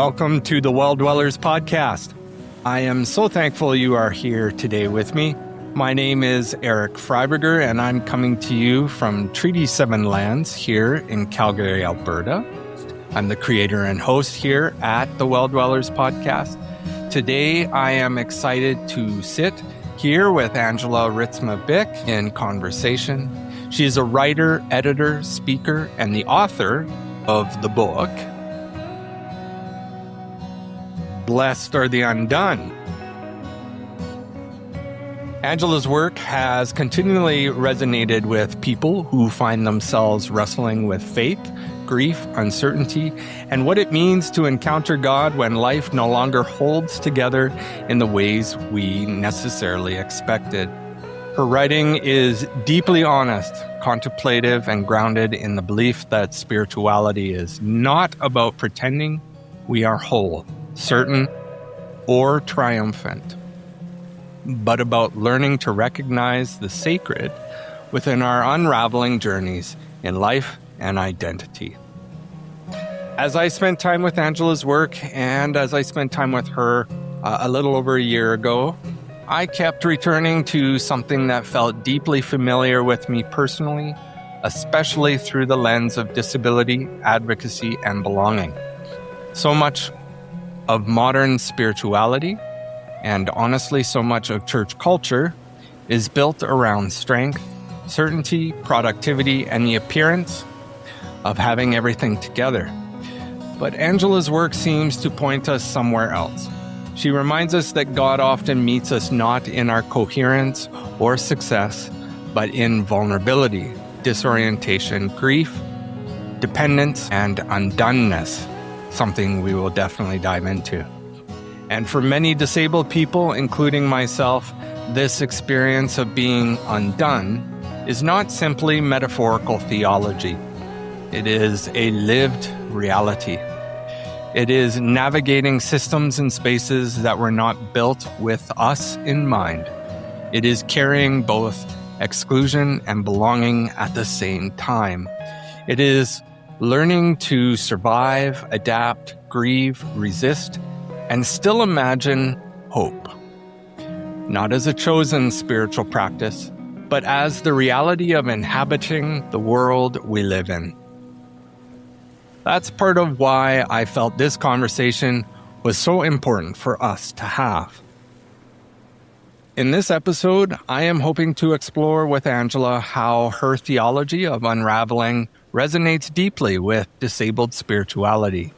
welcome to the Well Dwellers podcast. I am so thankful you are here today with me. My name is Eric Freiberger, and I'm coming to you from Treaty 7 lands here in Calgary, Alberta. I'm the creator and host here at the Well Dwellers podcast. Today, I am excited to sit here with Angela Ritzma-Bick in conversation. She is a writer, editor, speaker, and the author of the book, Blessed Are the Undone. Angela's work has continually resonated with people who find themselves wrestling with faith, grief, uncertainty, and what it means to encounter God when life no longer holds together in the ways we necessarily expected. Her writing is deeply honest, contemplative, and grounded in the belief that spirituality is not about pretending we are whole, certain, or triumphant, but about learning to recognize the sacred within our unraveling journeys in life and identity. As I spent time with Angela's work, and as I spent time with her a little over a year ago, I kept returning to something that felt deeply familiar with me personally, especially through the lens of disability, advocacy, and belonging. So much of modern spirituality, and honestly so much of church culture, is built around strength, certainty, productivity, and the appearance of having everything together. But Angela's work seems to point us somewhere else. She reminds us that God often meets us not in our coherence or success, but in vulnerability, disorientation, grief, dependence, and undoneness, something we will definitely dive into. And for many disabled people, including myself, this experience of being undone is not simply metaphorical theology. It is a lived reality. It is navigating systems and spaces that were not built with us in mind. It is carrying both exclusion and belonging at the same time. It is learning to survive, adapt, grieve, resist, and still imagine hope. Not as a chosen spiritual practice, but as the reality of inhabiting the world we live in. That's part of why I felt this conversation was so important for us to have. In this episode, I am hoping to explore with Angela how her theology of unraveling resonates deeply with disabled spirituality,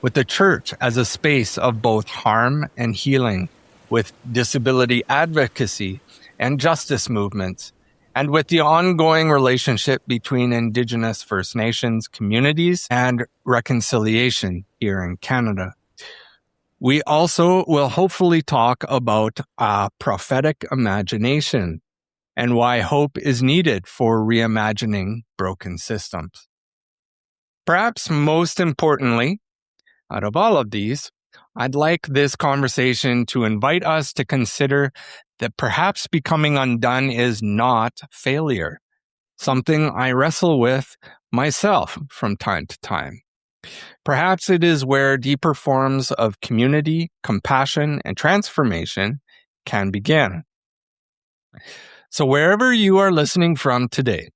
with the church as a space of both harm and healing, with disability advocacy and justice movements, and with the ongoing relationship between Indigenous First Nations communities and reconciliation here in Canada. We also will hopefully talk about prophetic imagination and why hope is needed for reimagining broken systems. Perhaps most importantly, out of all of these, I'd like this conversation to invite us to consider that perhaps becoming undone is not failure, something I wrestle with myself from time to time. Perhaps it is where deeper forms of community, compassion, and transformation can begin. So wherever you are listening from today,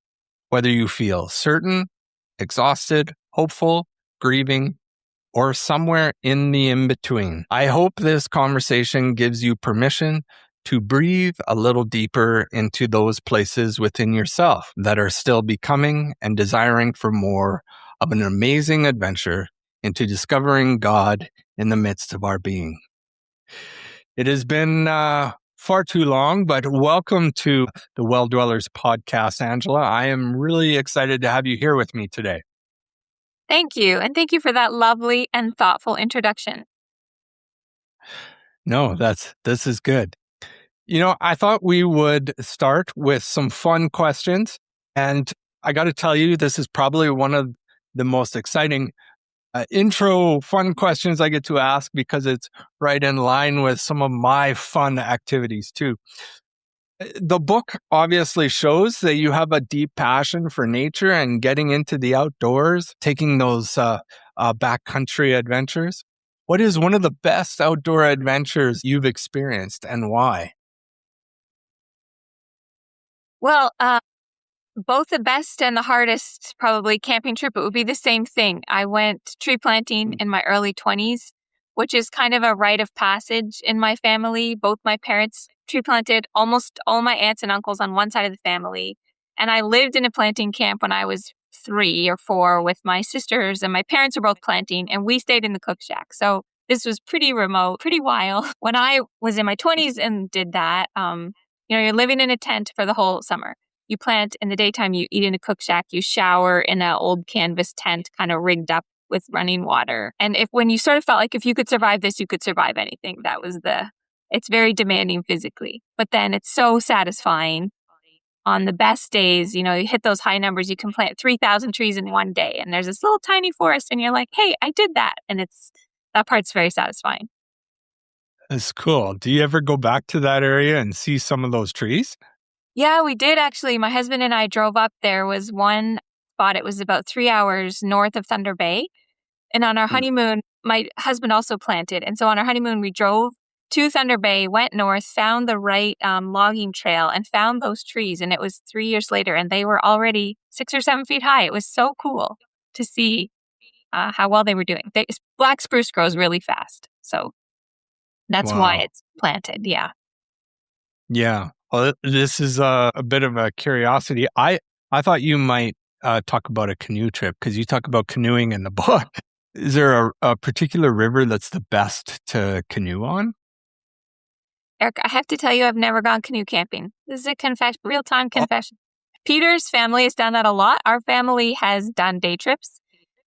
whether you feel certain, exhausted, hopeful, grieving, or somewhere in the in-between, I hope this conversation gives you permission to breathe a little deeper into those places within yourself that are still becoming and desiring for more of an amazing adventure into discovering God in the midst of our being. It has been far too long, but welcome to the Well Dwellers podcast, Angela. I am really excited to have you here with me today. Thank you. And thank you for that lovely and thoughtful introduction. No, this is good. You know, I thought we would start with some fun questions. And I got to tell you, this is probably one of the most exciting intro fun questions I get to ask because it's right in line with some of my fun activities too. The book obviously shows that you have a deep passion for nature and getting into the outdoors, taking those backcountry adventures. What is one of the best outdoor adventures you've experienced and why? Well, both the best and the hardest probably camping trip, it would be the same thing. I went tree planting in my early 20s, which is kind of a rite of passage in my family. Both my parents tree planted, almost all my aunts and uncles on one side of the family. And I lived in a planting camp when I was 3 or 4 with my sisters, and my parents were both planting, and we stayed in the cook shack. So this was pretty remote, pretty wild. When I was in my 20s and did that, you're living in a tent for the whole summer. You plant in the daytime, you eat in a cook shack, you shower in an old canvas tent kind of rigged up with running water. And when you sort of felt like if you could survive this, you could survive anything. It's very demanding physically, but then it's so satisfying. On the best days, you hit those high numbers, you can plant 3,000 trees in one day and there's this little tiny forest and you're like, hey, I did that. And that part's very satisfying. That's cool. Do you ever go back to that area and see some of those trees? Yeah, we did actually. My husband and I drove up. There was one spot, it was about 3 hours north of Thunder Bay. And on our Hmm. honeymoon, my husband also planted. And so on our honeymoon, we drove to Thunder Bay, went north, found the right logging trail, and found those trees. And it was 3 years later, and they were already 6 or 7 feet high. It was so cool to see how well they were doing. Black spruce grows really fast. So that's why Wow. it's planted. Yeah. Yeah. Well, this is a bit of a curiosity. I thought you might talk about a canoe trip because you talk about canoeing in the book. Is there a particular river that's the best to canoe on? Eric, I have to tell you, I've never gone canoe camping. This is a real-time Oh, confession. Peter's family has done that a lot. Our family has done day trips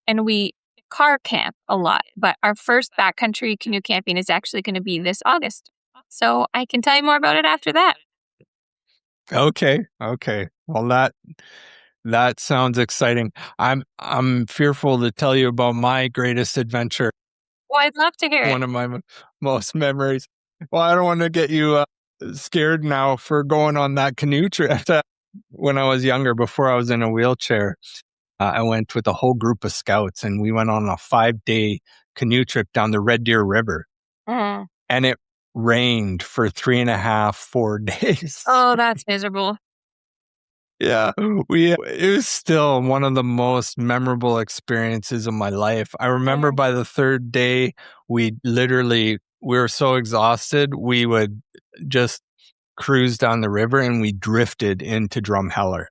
and we car camp a lot, but our first backcountry canoe camping is actually going to be this August. So I can tell you more about it after that. okay. Okay. Well, that sounds exciting. I'm fearful to tell you about my greatest adventure. Well, I'd love to hear it. One of my most memories. Well, I don't want to get you scared now for going on that canoe trip. When I was younger, before I was in a wheelchair, I went with a whole group of scouts and we went on a 5-day canoe trip down the Red Deer River. Mhm. And it rained for 3.5, 4 days. Oh, that's miserable. Yeah, it was still one of the most memorable experiences of my life. I remember by the third day, we were so exhausted, we would just cruise down the river and we drifted into Drumheller.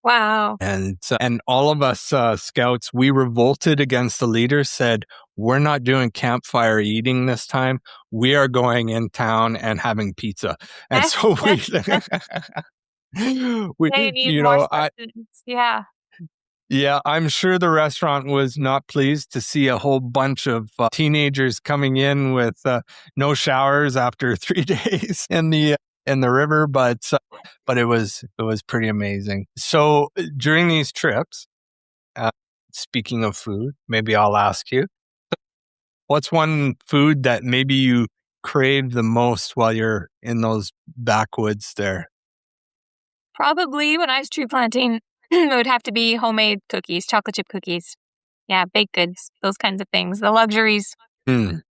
Wow. And all of us scouts, we revolted against the leader, said, we're not doing campfire eating this time. We are going in town and having pizza. And so They need more I sustenance. Yeah. yeah, I'm sure the restaurant was not pleased to see a whole bunch of teenagers coming in with no showers after 3 days in the river, but it was pretty amazing. So during these trips, uh, speaking of food, maybe I'll ask you, what's one food that maybe you crave the most while you're in those backwoods there? Probably when I was tree planting, it would have to be homemade cookies, chocolate chip cookies. Yeah, baked goods, those kinds of things, the luxuries. Mm,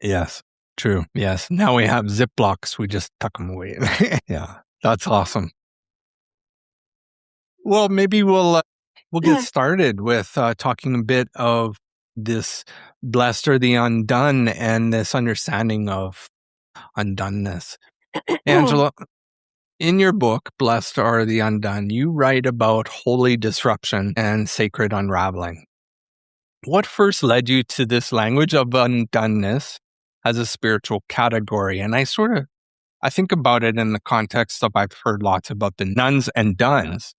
yes, true. Yes. Now we have Ziplocs. We just tuck them away. Yeah, that's awesome. Well, maybe we'll get started with talking a bit of this blessed or the undone and this understanding of undoneness. Angela, in your book, Blessed Are the Undone, you write about holy disruption and sacred unraveling. What first led you to this language of undoneness as a spiritual category? And I think about it in the context of I've heard lots about the nuns and duns,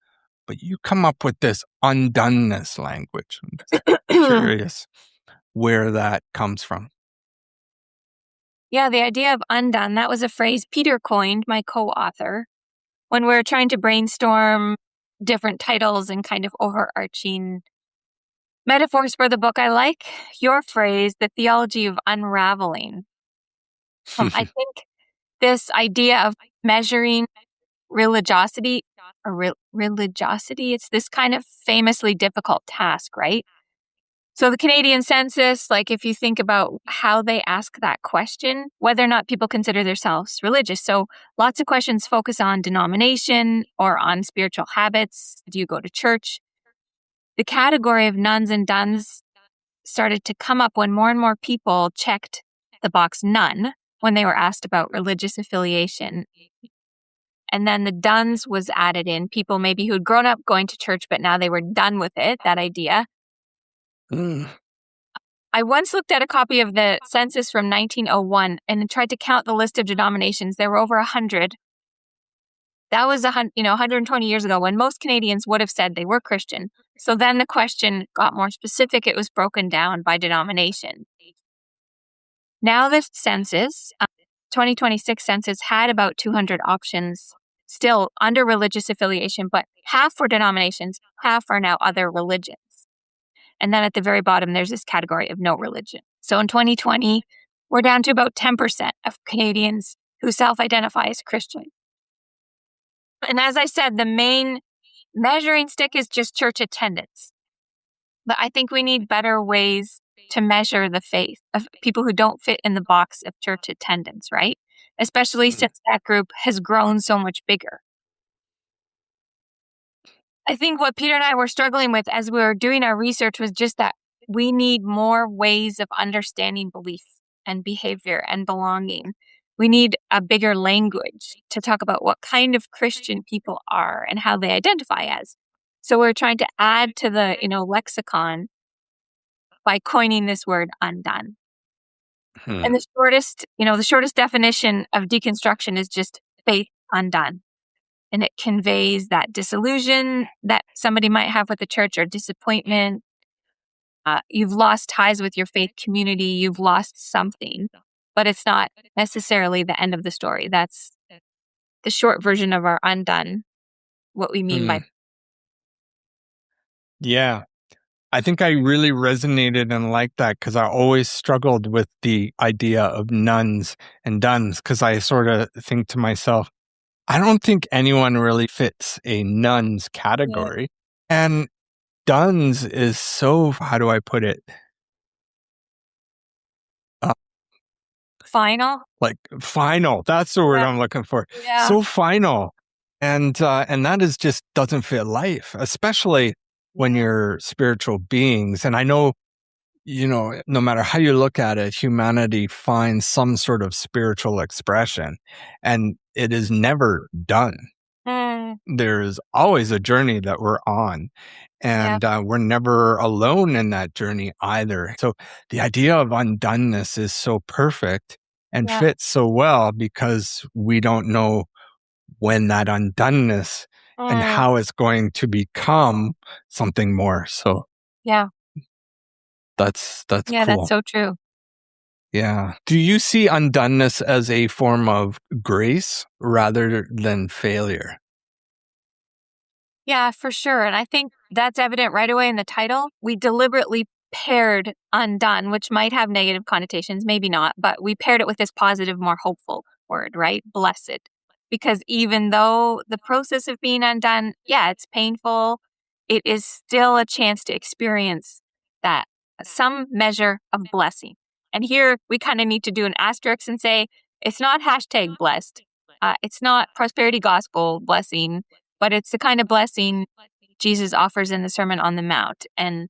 but you come up with this undoneness language. I'm just curious where that comes from. Yeah, the idea of undone, that was a phrase Peter coined, my co-author, when we were trying to brainstorm different titles and kind of overarching metaphors for the book. I like your phrase, the theology of unraveling. I think this idea of measuring religiosity or religiosity, it's this kind of famously difficult task, right? So the Canadian census, like if you think about how they ask that question, whether or not people consider themselves religious. So lots of questions focus on denomination or on spiritual habits. Do you go to church? The category of nuns and duns started to come up when more and more people checked the box nun when they were asked about religious affiliation. And then the duns was added in, people maybe who'd grown up going to church, but now they were done with it, that idea. Mm. I once looked at a copy of the census from 1901 and tried to count the list of denominations. There were over 100. That was 120 years ago when most Canadians would have said they were Christian. So then the question got more specific. It was broken down by denomination. Now the census, 2026 census had about 200 options still under religious affiliation, but half were denominations, half are now other religions. And then at the very bottom, there's this category of no religion. So in 2020, we're down to about 10% of Canadians who self-identify as Christian. And as I said, the main measuring stick is just church attendance. But I think we need better ways to measure the faith of people who don't fit in the box of church attendance, right? Especially since that group has grown so much bigger. I think what Peter and I were struggling with as we were doing our research was just that we need more ways of understanding belief and behavior and belonging. We need a bigger language to talk about what kind of Christian people are and how they identify as. So we're trying to add to the, lexicon by coining this word undone. And the shortest definition of deconstruction is just faith undone. And it conveys that disillusion that somebody might have with the church or disappointment. You've lost ties with your faith community. You've lost something, but it's not necessarily the end of the story. That's the short version of our undone, what we mean by. Yeah. I think I really resonated and liked that because I always struggled with the idea of nuns and duns because I sort of think to myself, I don't think anyone really fits a nun's category. Yeah. And duns is so, how do I put it? Final? Like final. That's the word I'm looking for. Yeah. So final. And that is just doesn't fit life, especially when you're spiritual beings. And I know, no matter how you look at it, humanity finds some sort of spiritual expression and it is never done. There's always a journey that we're on and we're never alone in that journey either. So the idea of undoneness is so perfect and fits so well because we don't know when that undoneness and how it's going to become something more. So that's cool. That's so true. Yeah. Do you see undoneness as a form of grace rather than failure? Yeah, for sure. And I think that's evident right away in the title. We deliberately paired undone, which might have negative connotations, maybe not, but we paired it with this positive, more hopeful word, right? Blessed. Because even though the process of being undone, it's painful, it is still a chance to experience that some measure of blessing. And here we kind of need to do an asterisk and say, it's not #blessed. It's not prosperity gospel blessing, but it's the kind of blessing Jesus offers in the Sermon on the Mount. And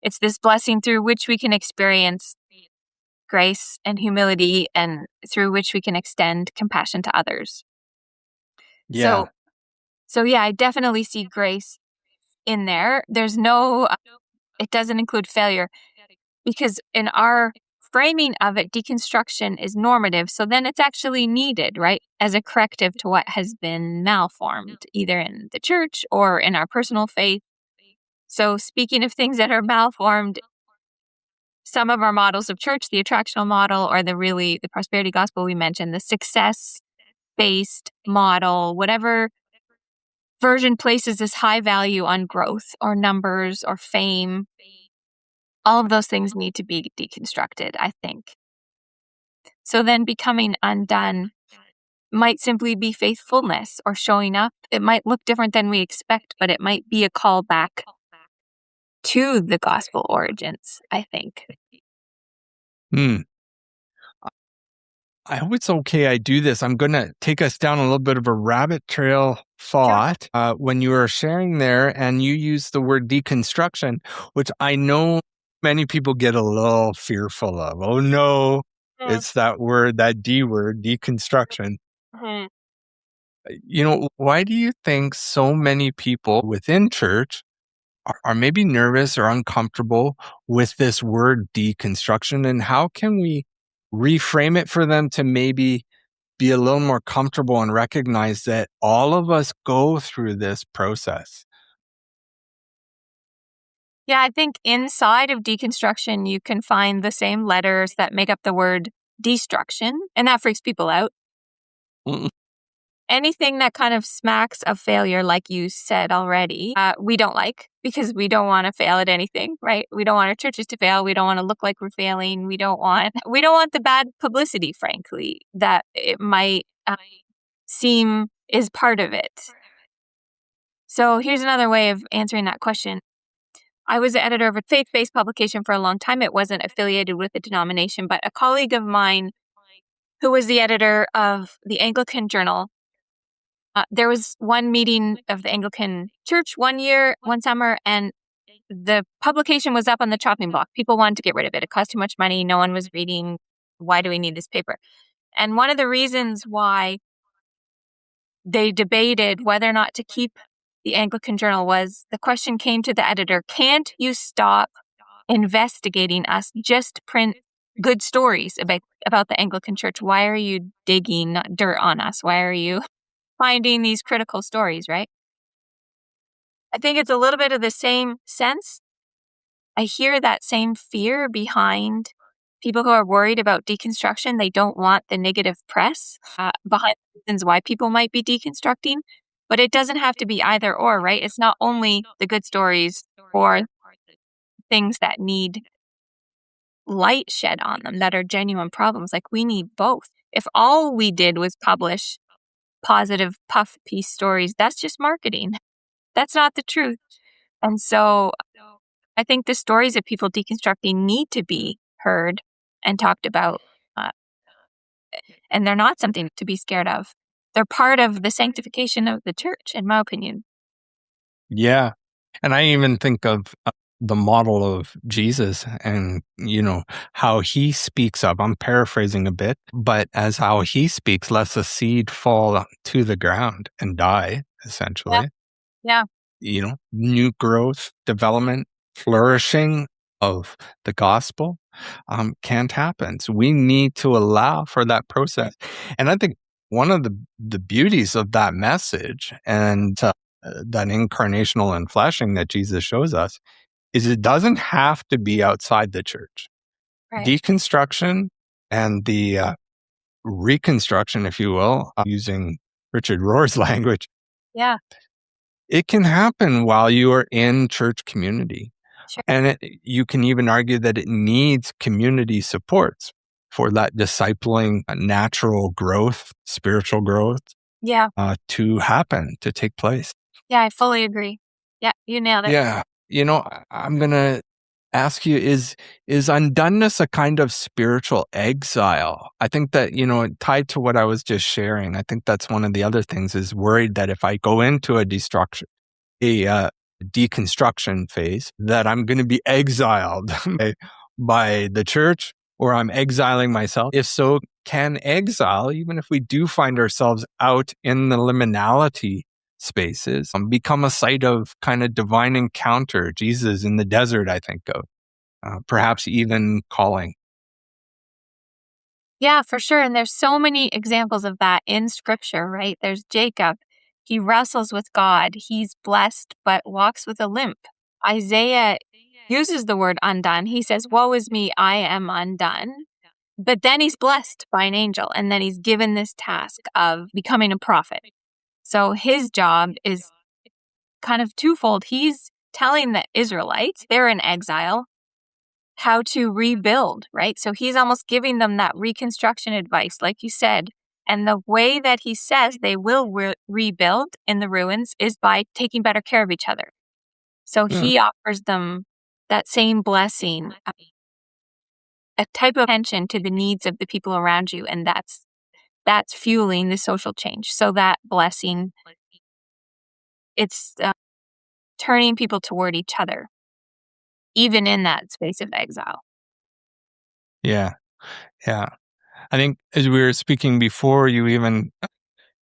it's this blessing through which we can experience grace and humility and through which we can extend compassion to others. Yeah. So I definitely see grace in there. There's it doesn't include failure because in our framing of it, deconstruction is normative. So then it's actually needed, right? As a corrective to what has been malformed, either in the church or in our personal faith. So speaking of things that are malformed, some of our models of church, the attractional model or the prosperity gospel we mentioned, the success-based model, whatever version places this high value on growth or numbers or fame, all of those things need to be deconstructed, I think. So then becoming undone might simply be faithfulness or showing up. It might look different than we expect, but it might be a call back to the gospel origins, I think. Hmm. I hope it's okay I do this. I'm going to take us down a little bit of a rabbit trail thought. When you were sharing there and you used the word deconstruction, which I know many people get a little fearful of. Oh, no, it's that word, that D word, deconstruction. Mhm. Why do you think so many people within church are maybe nervous or uncomfortable with this word deconstruction? And how can we reframe it for them to maybe be a little more comfortable and recognize that all of us go through this process? Yeah, I think inside of deconstruction, you can find the same letters that make up the word destruction, and that freaks people out. Mm. Anything that kind of smacks of failure, like you said already, we don't like because we don't want to fail at anything, right? We don't want our churches to fail. We don't want to look like we're failing. We don't want the bad publicity, frankly, that it might seem is part of it. So here's another way of answering that question. I was the editor of a faith-based publication for a long time. It wasn't affiliated with a denomination, but a colleague of mine who was the editor of the Anglican Journal, there was one meeting of the Anglican Church one summer, and the publication was up on the chopping block. People wanted to get rid of it. It cost too much money. No one was reading. Why do we need this paper? And one of the reasons why they debated whether or not to keep the Anglican Journal was the question came to the editor, can't you stop investigating us? Just print good stories about the Anglican Church. Why are you digging dirt on us? Why are you finding these critical stories, right? I think it's a little bit of the same sense. I hear that same fear behind people who are worried about deconstruction. They don't want the negative press behind the reasons why people might be deconstructing. But it doesn't have to be either or, right? It's not only the good stories or things that need light shed on them that are genuine problems. Like, we need both. If all we did was publish positive puff piece stories, that's just marketing. That's not the truth. And so I think the stories of people deconstructing need to be heard and talked about. And they're not something to be scared of. They're part of the sanctification of the church, in my opinion. Yeah. And I even think of the model of Jesus and, how he speaks of, I'm paraphrasing a bit, but as how he speaks, lets a seed fall to the ground and die, essentially. Yeah. New growth, development, flourishing of the gospel can't happen. So we need to allow for that process. And I think one of the beauties of that message and that incarnational and fleshing that Jesus shows us is it doesn't have to be outside the church. Right. Deconstruction and the reconstruction, if you will, using Richard Rohr's language. Yeah. It can happen while you are in church community. Sure. And you can even argue that it needs community supports for that discipling, natural growth, spiritual growth to happen, to take place. Yeah, I fully agree. Yeah, you nailed it. Yeah. I'm going to ask you, is undoneness a kind of spiritual exile? I think that, tied to what I was just sharing, I think that's one of the other things is worried that if I go into a deconstruction phase, that I'm going to be exiled by the church or I'm exiling myself. If so, can exile, even if we do find ourselves out in the liminality spaces, become a site of kind of divine encounter? Jesus in the desert, I think of, perhaps even calling. Yeah, for sure. And there's so many examples of that in scripture, right? There's Jacob. He wrestles with God. He's blessed, but walks with a limp. Isaiah uses the word undone. He says, woe is me, I am undone. But then he's blessed by an angel. And then he's given this task of becoming a prophet. So his job is kind of twofold. He's telling the Israelites, they're in exile, how to rebuild, right? So he's almost giving them that reconstruction advice, like you said. And the way that he says they will rebuild in the ruins is by taking better care of each other. So he offers them that same blessing, a type of attention to the needs of the people around you, and that's fueling the social change. So that blessing, it's turning people toward each other, even in that space of exile. Yeah. Yeah. I think as we were speaking before,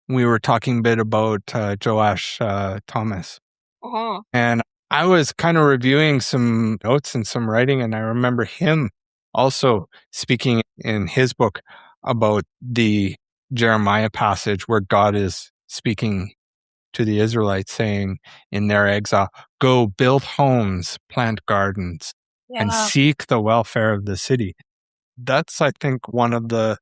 we were talking a bit about Joash Thomas. Uh-huh. And I was kind of reviewing some notes and some writing, and I remember him also speaking in his book about the Jeremiah passage where God is speaking to the Israelites, saying in their exile, go build homes, plant gardens, and Yeah. seek the welfare of the city. That's, I think, one of the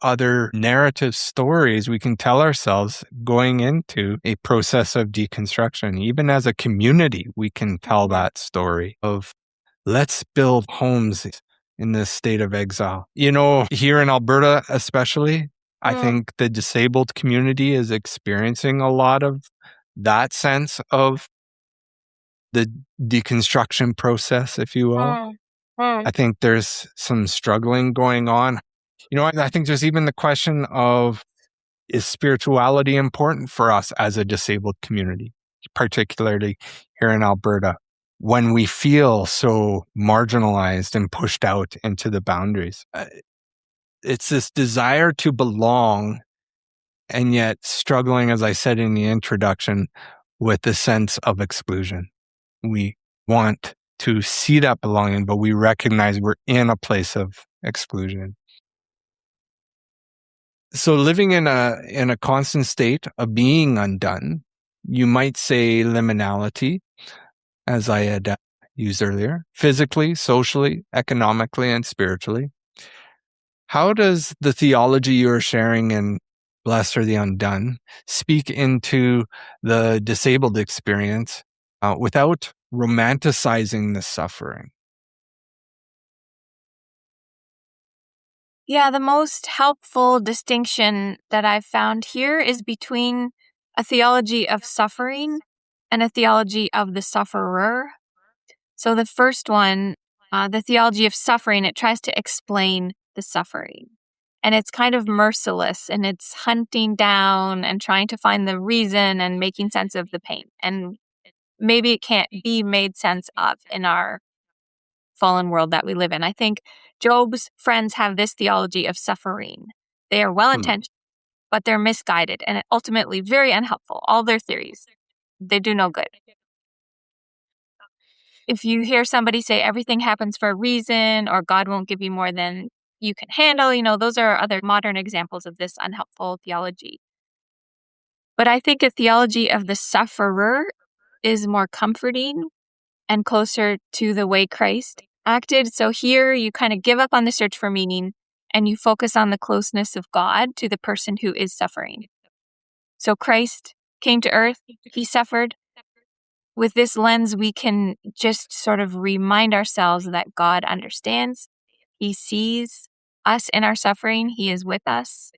other narrative stories we can tell ourselves going into a process of deconstruction. Even as a community, we can tell that story of let's build homes in this state of exile. Here in Alberta, especially, I think the disabled community is experiencing a lot of that sense of the deconstruction process, if you will. I think there's some struggling going on. I think there's even the question of, is spirituality important for us as a disabled community, particularly here in Alberta, when we feel so marginalized and pushed out into the boundaries? It's this desire to belong, and yet struggling, as I said in the introduction, with the sense of exclusion. We want to see that belonging, but we recognize we're in a place of exclusion. So living in a constant state of being undone, you might say liminality, as I had used earlier, physically, socially, economically, and spiritually. How does the theology you're sharing in Blessed are the Undone speak into the disabled experience without romanticizing the suffering? Yeah, the most helpful distinction that I've found here is between a theology of suffering and a theology of the sufferer. So the first one, the theology of suffering, it tries to explain the suffering. And it's kind of merciless, and it's hunting down and trying to find the reason and making sense of the pain. And maybe it can't be made sense of in our fallen world that we live in. I think Job's friends have this theology of suffering. They are well-intentioned, but they're misguided and ultimately very unhelpful. All their theories, they do no good. If you hear somebody say everything happens for a reason or God won't give you more than you can handle, those are other modern examples of this unhelpful theology. But I think a theology of the sufferer is more comforting and closer to the way Christ acted. So here you kind of give up on the search for meaning and you focus on the closeness of God to the person who is suffering. So Christ came to earth, he suffered. With this lens, we can just sort of remind ourselves that God understands. He sees us in our suffering. He is with us.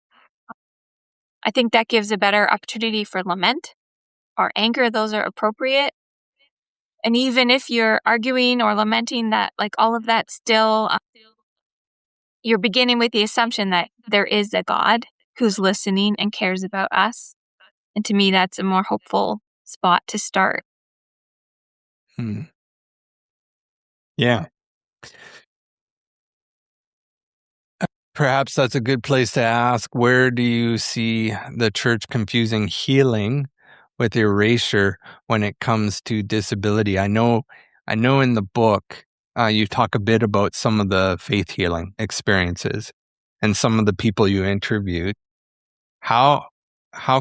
I think that gives a better opportunity for lament or anger. Those are appropriate. And even if you're arguing or lamenting, that like all of that still, you're beginning with the assumption that there is a God who's listening and cares about us. And to me, that's a more hopeful spot to start. Yeah. Perhaps that's a good place to ask, where do you see the church confusing healing with erasure when it comes to disability? I know in the book, you talk a bit about some of the faith healing experiences and some of the people you interviewed. How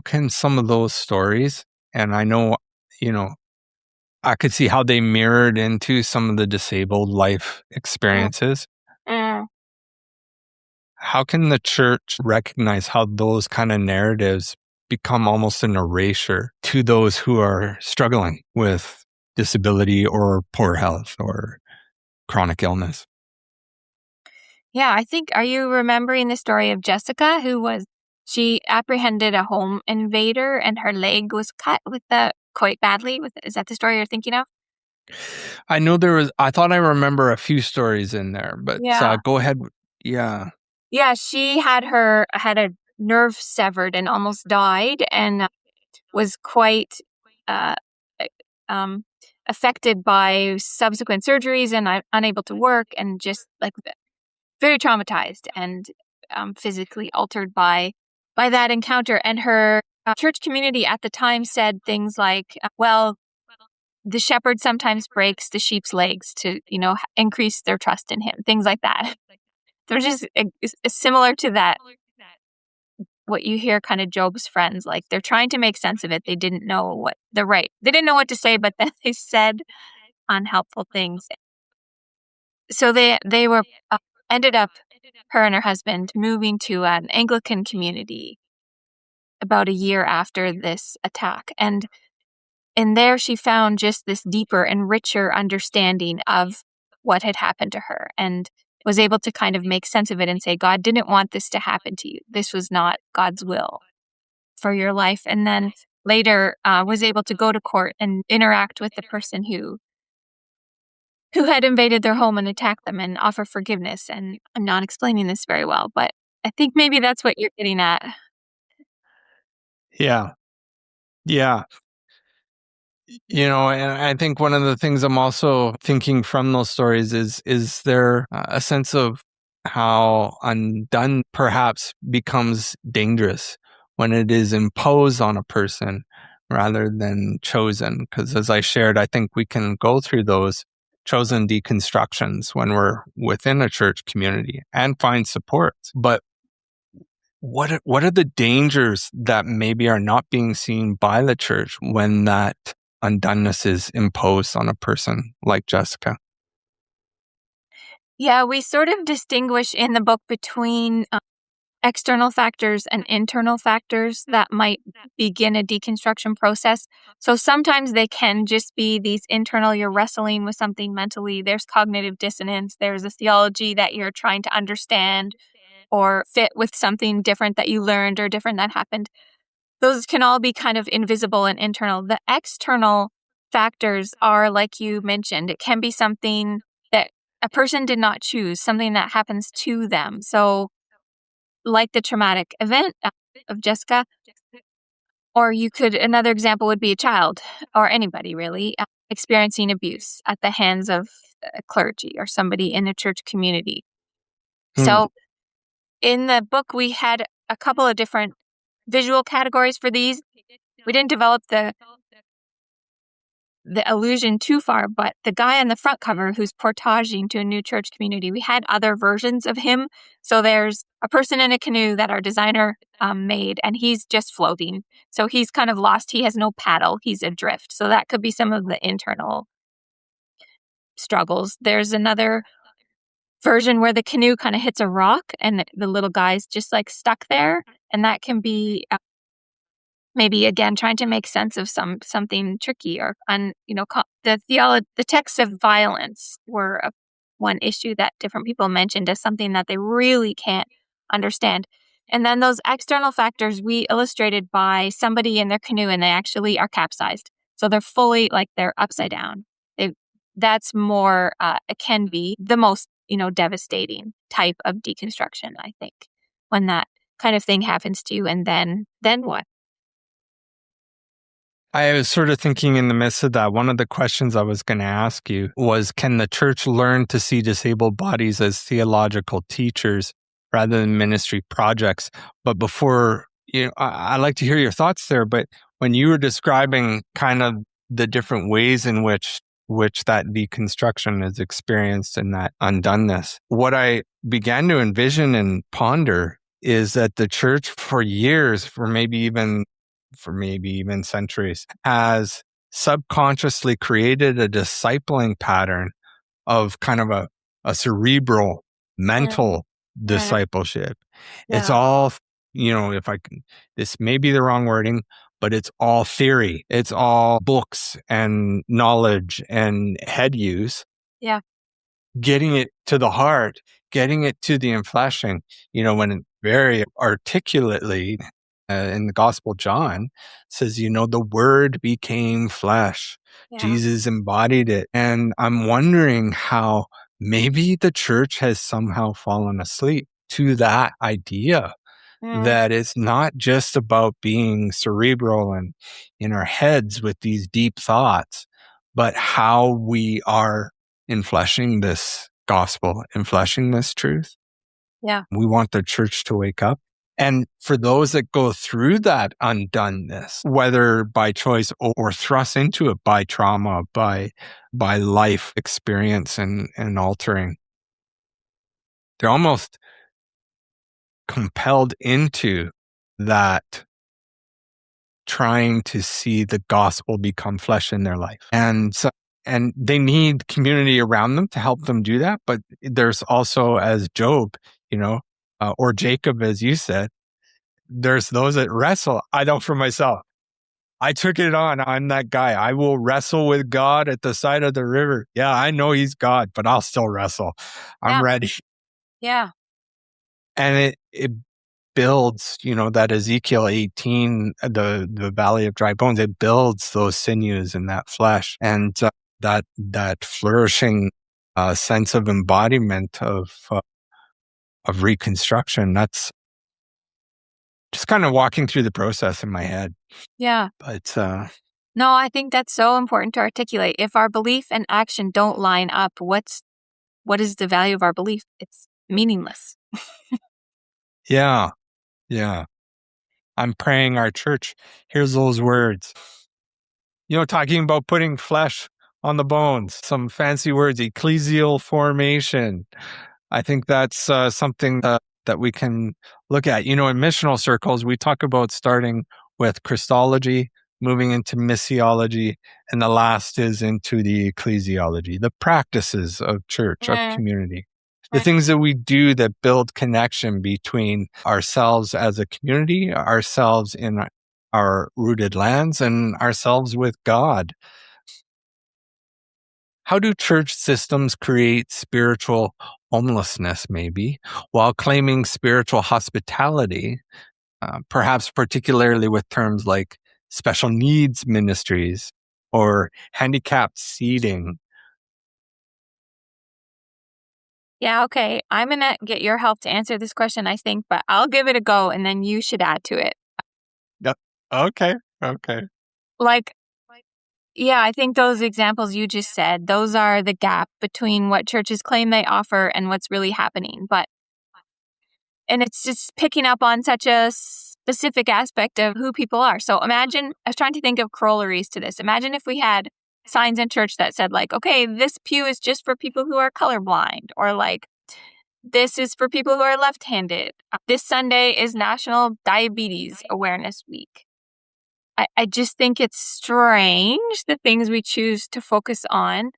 can some of those stories, and I know, I could see how they mirrored into some of the disabled life experiences. How can the church recognize how those kind of narratives become almost an erasure to those who are struggling with disability or poor health or chronic illness? Yeah, I think, are you remembering the story of Jessica, she apprehended a home invader and her leg was cut quite badly. Is that the story you're thinking of? I know I thought I remember a few stories in there, but go ahead. Yeah. Yeah, she had a nerve severed and almost died, and was quite uh, um, affected by subsequent surgeries and unable to work, and just like very traumatized and physically altered by that encounter. And her church community at the time said things like, "Well, the shepherd sometimes breaks the sheep's legs to, increase their trust in him." Things like that. They're just similar to that. What you hear kind of Job's friends, like they're trying to make sense of it. They didn't know what They didn't know what to say, but then they said unhelpful things. So they were ended up, her and her husband, moving to an Anglican community about a year after this attack. And in there, she found just this deeper and richer understanding of what had happened to her, and was able to kind of make sense of it and say, God didn't want this to happen to you. This was not God's will for your life. And then later was able to go to court and interact with the person who had invaded their home and attacked them, and offer forgiveness. And I'm not explaining this very well, but I think maybe that's what you're getting at. Yeah. Yeah. And I think one of the things I'm also thinking from those stories is there a sense of how undone perhaps becomes dangerous when it is imposed on a person rather than chosen. Because as I shared, I think we can go through those chosen deconstructions when we're within a church community and find support. But what are the dangers that maybe are not being seen by the church when that undoneness is imposed on a person like Jessica? Yeah, we sort of distinguish in the book between external factors and internal factors that might begin a deconstruction process. So sometimes they can just be these internal, you're wrestling with something mentally, there's cognitive dissonance, there's a theology that you're trying to understand or fit with something different that you learned or different that happened. Those can all be kind of invisible and internal. The external factors are, like you mentioned, it can be something that a person did not choose, something that happens to them. So like the traumatic event of Jessica, or another example would be a child or anybody really experiencing abuse at the hands of a clergy or somebody in a church community. So in the book, we had a couple of different visual categories for these. We didn't develop the illusion too far, but the guy on the front cover who's portaging to a new church community, we had other versions of him. So there's a person in a canoe that our designer made, and he's just floating. So he's kind of lost. He has no paddle. He's adrift. So that could be some of the internal struggles. There's another version where the canoe kind of hits a rock and the little guy's just like stuck there. And that can be maybe again trying to make sense of something tricky, or the texts of violence were one issue that different people mentioned as something that they really can't understand. And then those external factors we illustrated by somebody in their canoe, and they actually are capsized, so they're fully they're upside down. That's more it can be the most devastating type of deconstruction, I think, when that kind of thing happens to you. And then what? I was sort of thinking in the midst of that, one of the questions I was going to ask you was, can the church learn to see disabled bodies as theological teachers rather than ministry projects? But before, I'd like to hear your thoughts there. But when you were describing kind of the different ways in which that deconstruction is experienced and that undoneness, what I began to envision and ponder is that the church for years, for maybe even centuries, has subconsciously created a discipling pattern of kind of a cerebral, mental discipleship. Yeah. It's all, if I can, this may be the wrong wording, but it's all theory. It's all books and knowledge and head use. Yeah. Getting it to the heart, getting it to the infleshing, when very articulately in the Gospel John says, the Word became flesh. Yeah. Jesus embodied it. And I'm wondering how maybe the church has somehow fallen asleep to that idea that it's not just about being cerebral and in our heads with these deep thoughts, but how we are enfleshing this gospel, enfleshing this truth. Yeah. We want the church to wake up. And for those that go through that undoneness, whether by choice or thrust into it by trauma, by life experience and altering, they're almost compelled into that trying to see the gospel become flesh in their life. And they need community around them to help them do that. But there's also, as Job, or Jacob, as you said, there's those that wrestle. I know for myself, I took it on. I'm that guy. I will wrestle with God at the side of the river. Yeah, I know he's God, but I'll still wrestle. I'm ready. Yeah. And it builds, that Ezekiel 18, the valley of dry bones, it builds those sinews and that flesh and that flourishing sense of embodiment of reconstruction. That's just kind of walking through the process in my head. Yeah. But no, I think that's so important to articulate. If our belief and action don't line up, what is the value of our belief? It's meaningless. Yeah. I'm praying our church hears those words. Talking about putting flesh on the bones, some fancy words, ecclesial formation. I think that's something that we can look at. In missional circles, we talk about starting with Christology, moving into missiology, and the last is into the ecclesiology, the practices of church, of community. The things that we do that build connection between ourselves as a community, ourselves in our rooted lands, and ourselves with God. How do church systems create spiritual homelessness, maybe, while claiming spiritual hospitality, perhaps particularly with terms like special needs ministries or handicapped seating? Yeah, okay. I'm going to get your help to answer this question, I think, but I'll give it a go and then you should add to it. Okay. Yeah, I think those examples you just said, those are the gap between what churches claim they offer and what's really happening. And it's just picking up on such a specific aspect of who people are. So imagine, I was trying to think of corollaries to this. Imagine if we had signs in church that said okay, this pew is just for people who are colorblind, or this is for people who are left-handed. This Sunday is National Diabetes Awareness Week. I just think it's strange the things we choose to focus on.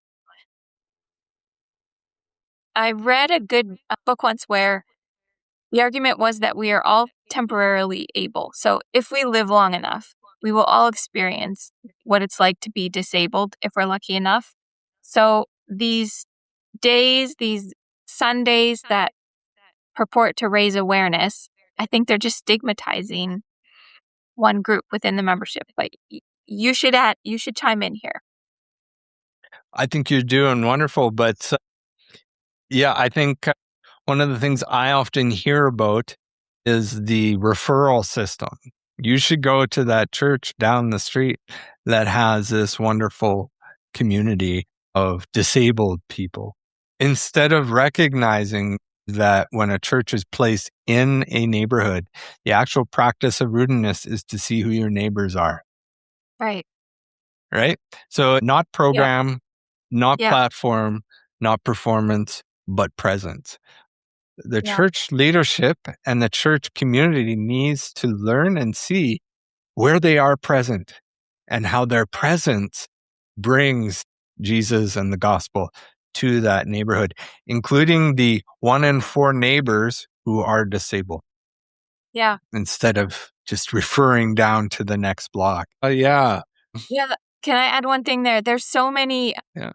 I read a good book once where the argument was that we are all temporarily able. So if we live long enough, we will all experience what it's like to be disabled if we're lucky enough. So these days, these Sundays that purport to raise awareness, I think they're just stigmatizing one group within the membership. But you should chime in here. I think you're doing wonderful, but yeah, I think one of the things I often hear about is the referral system. You should go to that church down the street that has this wonderful community of disabled people. Instead of recognizing that when a church is placed in a neighborhood, the actual practice of rootedness is to see who your neighbors are. Right. So not program, not platform, not performance, but presence. The church leadership and the church community needs to learn and see where they are present and how their presence brings Jesus and the gospel to that neighborhood, including the 1 in 4 neighbors who are disabled. Yeah. Instead of just referring down to the next block. Yeah. Can I add one thing there? There's so many of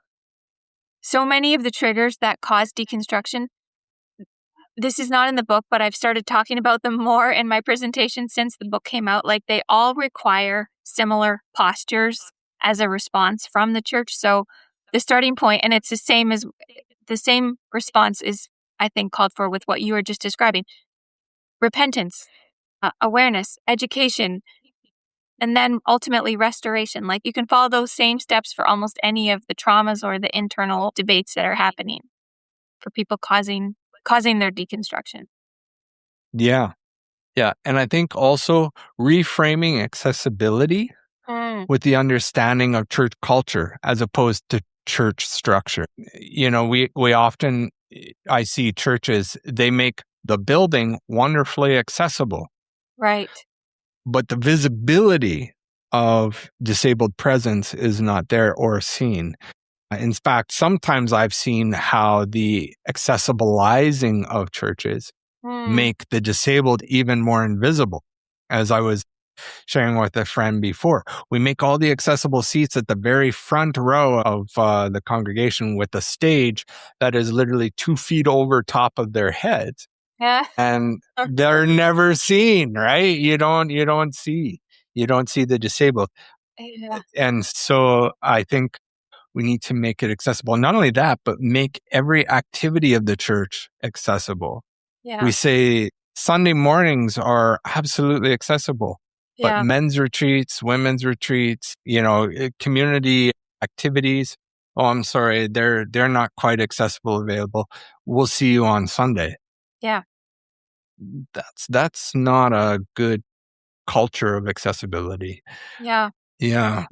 the triggers that cause deconstruction. this is not in the book, but I've started talking about them more in my presentation since the book came out. Like, they all require similar postures as a response from the church. So the starting point, and it's the same response is, I think, called for with what you were just describing: repentance, awareness, education, and then ultimately restoration. Like, you can follow those same steps for almost any of the traumas or the internal debates that are happening for people causing their deconstruction. Yeah. Yeah. And I think also reframing accessibility with the understanding of church culture as opposed to church structure. We often, I see churches, they make the building wonderfully accessible, Right. but the visibility of disabled presence is not there or seen. In fact, sometimes I've seen how the accessibilizing of churches make the disabled even more invisible. As I was sharing with a friend before, we make all the accessible seats at the very front row of the congregation with a stage that is literally 2 feet over top of their heads. Yeah. And they're never seen, right? You don't see the disabled. Yeah. And so I think we need to make it accessible. Not only that, but make every activity of the church accessible. Yeah. We say Sunday mornings are absolutely accessible, but Yeah. men's retreats, women's retreats, community activities, oh, I'm sorry, they're not quite accessible, available. We'll see you on Sunday. Yeah. That's not a good culture of accessibility. Yeah. Yeah.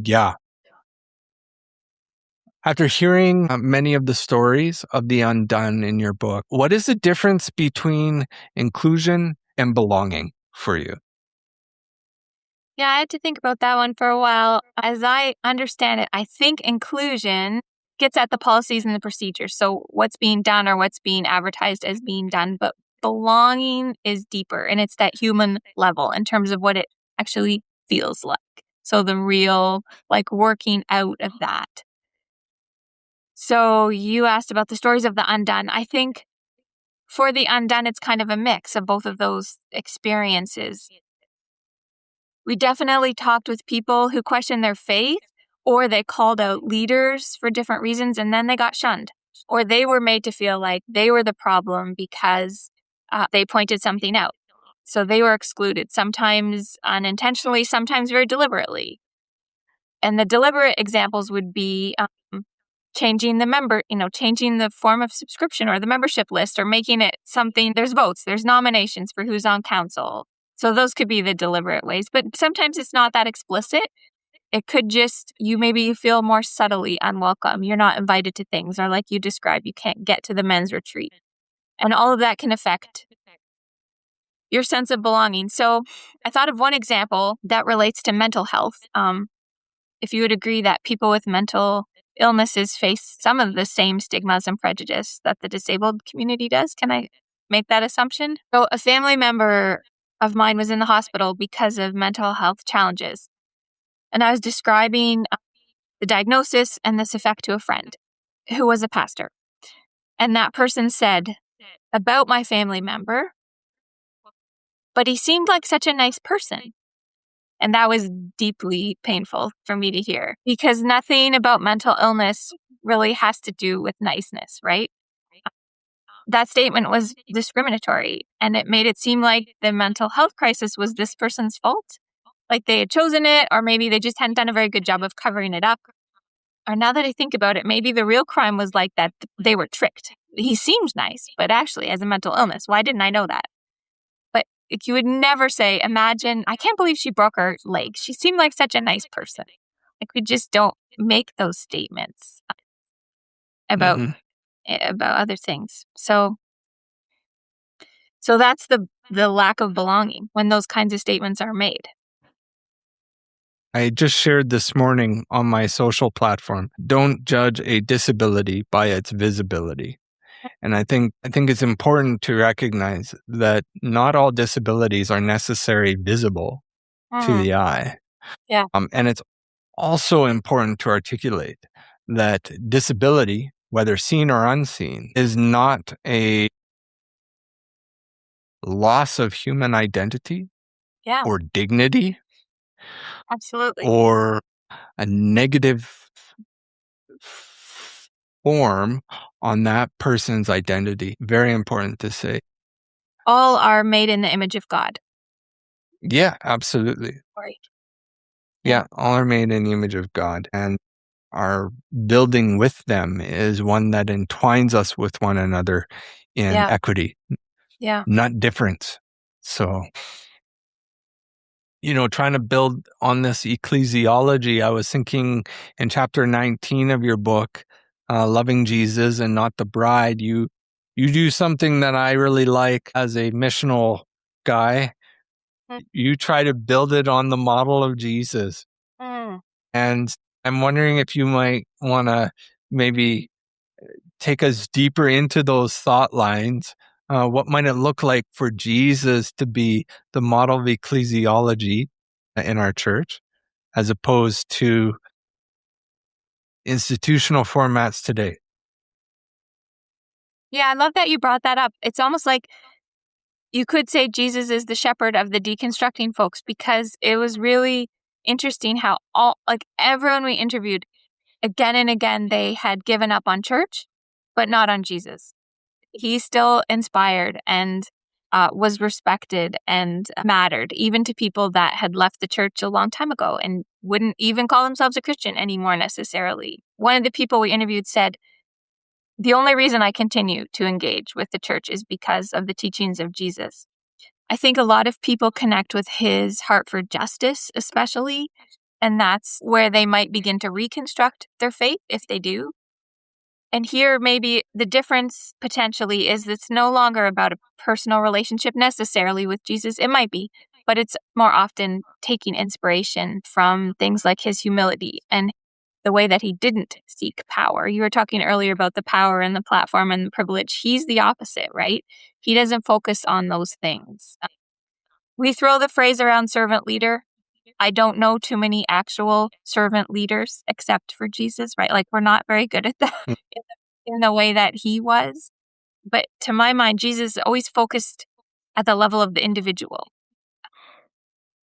After hearing many of the stories of the undone in your book, what is the difference between inclusion and belonging for you? Yeah, I had to think about that one for a while. As I understand it, I think inclusion gets at the policies and the procedures. So what's being done or what's being advertised as being done. But belonging is deeper, and it's that human level in terms of what it actually feels like. So the real, like, working out of that. So you asked about the stories of the undone. I think for the undone, it's kind of a mix of both of those experiences. We definitely talked with people who questioned their faith, or they called out leaders for different reasons, and then they got shunned, or they were made to feel like they were the problem because they pointed something out. So they were excluded, sometimes unintentionally, sometimes very deliberately. And the deliberate examples would be changing the form of subscription or the membership list, or making it something, there's votes, there's nominations for who's on council. So those could be the deliberate ways, but sometimes it's not that explicit. It could just, you feel more subtly unwelcome. You're not invited to things, or like you described, you can't get to the men's retreat. And all of that can affect your sense of belonging. So I thought of one example that relates to mental health. If you would agree that people with mental illnesses face some of the same stigmas and prejudice that the disabled community does. Can I make that assumption? So a family member of mine was in the hospital because of mental health challenges. And I was describing the diagnosis and this effect to a friend who was a pastor. And that person said about my family member, but he seemed like such a nice person. And that was deeply painful for me to hear, because nothing about mental illness really has to do with niceness, right? That statement was discriminatory, and it made it seem like the mental health crisis was this person's fault. Like they had chosen it, or maybe they just hadn't done a very good job of covering it up. Or now that I think about it, maybe the real crime was like that they were tricked. He seems nice, but actually has a mental illness. Why didn't I know that? You would never say, imagine, I can't believe she broke her leg. She seemed like such a nice person. Like, we just don't make those statements about other things. So that's the lack of belonging when those kinds of statements are made. I just shared this morning on my social platform, don't judge a disability by its visibility. And I think it's important to recognize that not all disabilities are necessarily visible to the eye. Yeah. And it's also important to articulate that disability, whether seen or unseen, is not a loss of human identity Yeah, or dignity absolutely. or a negative form on that person's identity. Very important to say. All are made in the image of God. Yeah, absolutely. Right. Yeah, all are made in the image of God. And our building with them is one that entwines us with one another in Yeah. equity, Yeah. not difference. So, trying to build on this ecclesiology, I was thinking in chapter 19 of your book, Loving Jesus and Not the Bride, you do something that I really like as a missional guy. Mm. You try to build it on the model of Jesus. Mm. And I'm wondering if you might want to maybe take us deeper into those thought lines. What might it look like for Jesus to be the model of ecclesiology in our church, as opposed to institutional formats today? Yeah, I love that you brought that up. It's almost like you could say Jesus is the shepherd of the deconstructing folks, because it was really interesting how everyone we interviewed, again and again, they had given up on church, but not on Jesus. He still inspired and was respected and mattered, even to people that had left the church a long time ago and wouldn't even call themselves a Christian anymore necessarily. One of the people we interviewed said, "The only reason I continue to engage with the church is because of the teachings of Jesus." I think a lot of people connect with his heart for justice, especially, and that's where they might begin to reconstruct their faith if they do. And here, maybe the difference potentially is it's no longer about a personal relationship necessarily with Jesus. It might be, but it's more often taking inspiration from things like his humility and the way that he didn't seek power. You were talking earlier about the power and the platform and the privilege. He's the opposite, right? He doesn't focus on those things. We throw the phrase around servant leader. I don't know too many actual servant leaders except for Jesus, right? Like, we're not very good at that in the way that he was. But to my mind, Jesus always focused at the level of the individual.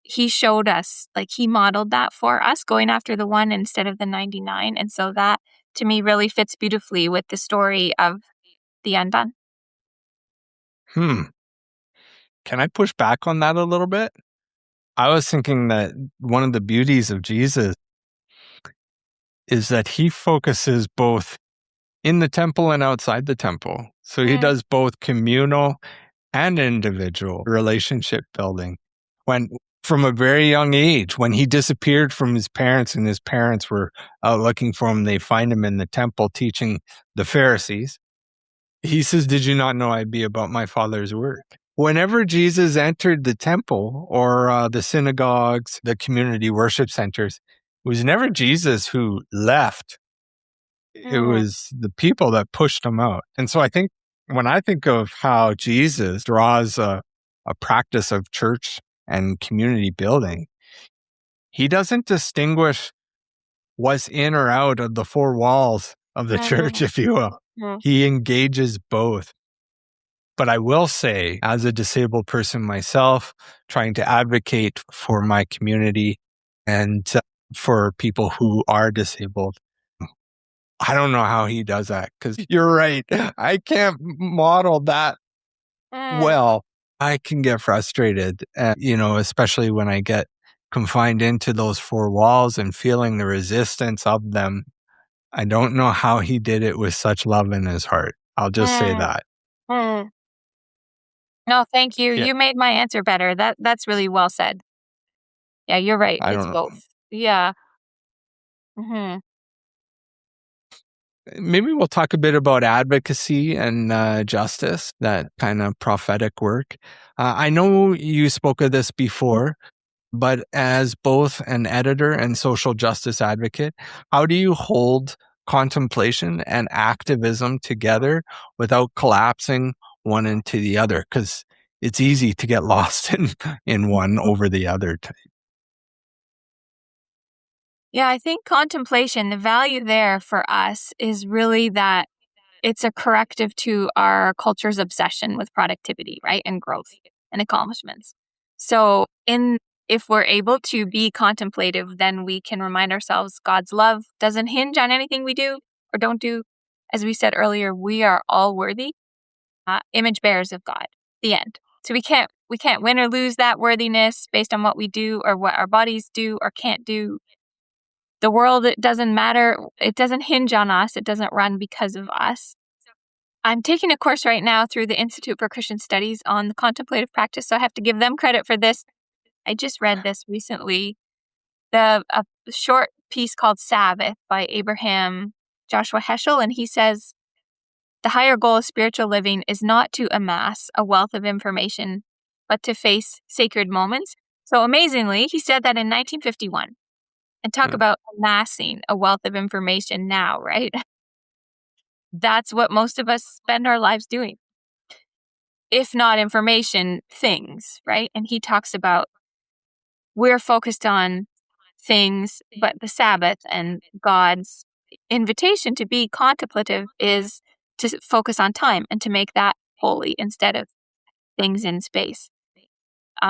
He showed us, like, he modeled that for us, going after the one instead of the 99. And so that, to me, really fits beautifully with the story of the undone. Can I push back on that a little bit? I was thinking that one of the beauties of Jesus is that he focuses both in the temple and outside the temple. So he does both communal and individual relationship building. When from a very young age, when he disappeared from his parents and his parents were out looking for him, they find him in the temple teaching the Pharisees. He says, "Did you not know I'd be about my Father's work?" Whenever Jesus entered the temple or the synagogues, the community worship centers, it was never Jesus who left. It was the people that pushed him out. And so I think when I think of how Jesus draws a practice of church and community building, he doesn't distinguish what's in or out of the four walls of the church, if you will. He engages both. But I will say, as a disabled person myself, trying to advocate for my community and for people who are disabled, I don't know how he does that, because you're right. I can't model that well. I can get frustrated, especially when I get confined into those four walls and feeling the resistance of them. I don't know how he did it with such love in his heart. I'll just say that. No, thank you. Yeah, You made my answer better. That's really well said. Yeah, you're right. I It's don't know. both. Yeah. Hmm. Maybe we'll talk a bit about advocacy and justice, that kind of prophetic work. I know you spoke of this before, but as both an editor and social justice advocate, how do you hold contemplation and activism together without collapsing one into the other? Because it's easy to get lost in one over the other. Yeah, I think contemplation, the value there for us is really that it's a corrective to our culture's obsession with productivity, right? And growth and accomplishments. So if we're able to be contemplative, then we can remind ourselves God's love doesn't hinge on anything we do or don't do. As we said earlier, we are all worthy, image bearers of God. The end. So we can't win or lose that worthiness based on what we do or what our bodies do or can't do. The world, it doesn't matter. It doesn't hinge on us. It doesn't run because of us. I'm taking a course right now through the Institute for Christian Studies on the contemplative practice, so I have to give them credit for this. I just read this recently, a short piece called Sabbath by Abraham Joshua Heschel, and he says, the higher goal of spiritual living is not to amass a wealth of information, but to face sacred moments. So amazingly, he said that in 1951. And talk about amassing a wealth of information now, right? That's what most of us spend our lives doing. If not information, things, right? And he talks about we're focused on things, but the Sabbath and God's invitation to be contemplative is to focus on time and to make that holy instead of things in space.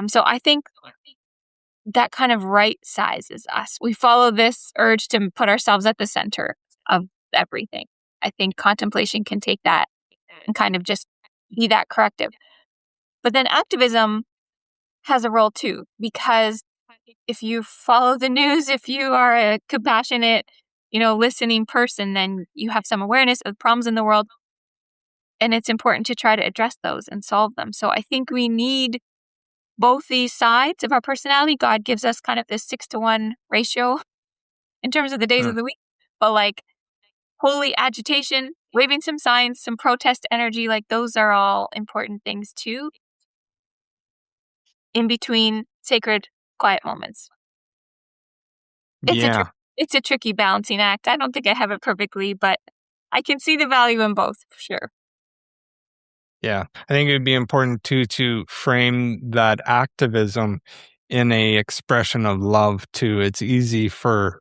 So I think that kind of right sizes us. We follow this urge to put ourselves at the center of everything. I think contemplation can take that and kind of just be that corrective. But then activism has a role too, because if you follow the news, if you are a compassionate, listening person, then you have some awareness of problems in the world. And it's important to try to address those and solve them. So I think we need both these sides of our personality. God gives us kind of this 6-to-1 ratio in terms of the days of the week. But like holy agitation, waving some signs, some protest energy, like those are all important things too. In between sacred, quiet moments. It's a tricky balancing act. I don't think I have it perfectly, but I can see the value in both for sure. Yeah, I think it would be important too to frame that activism in a expression of love too. It's easy for,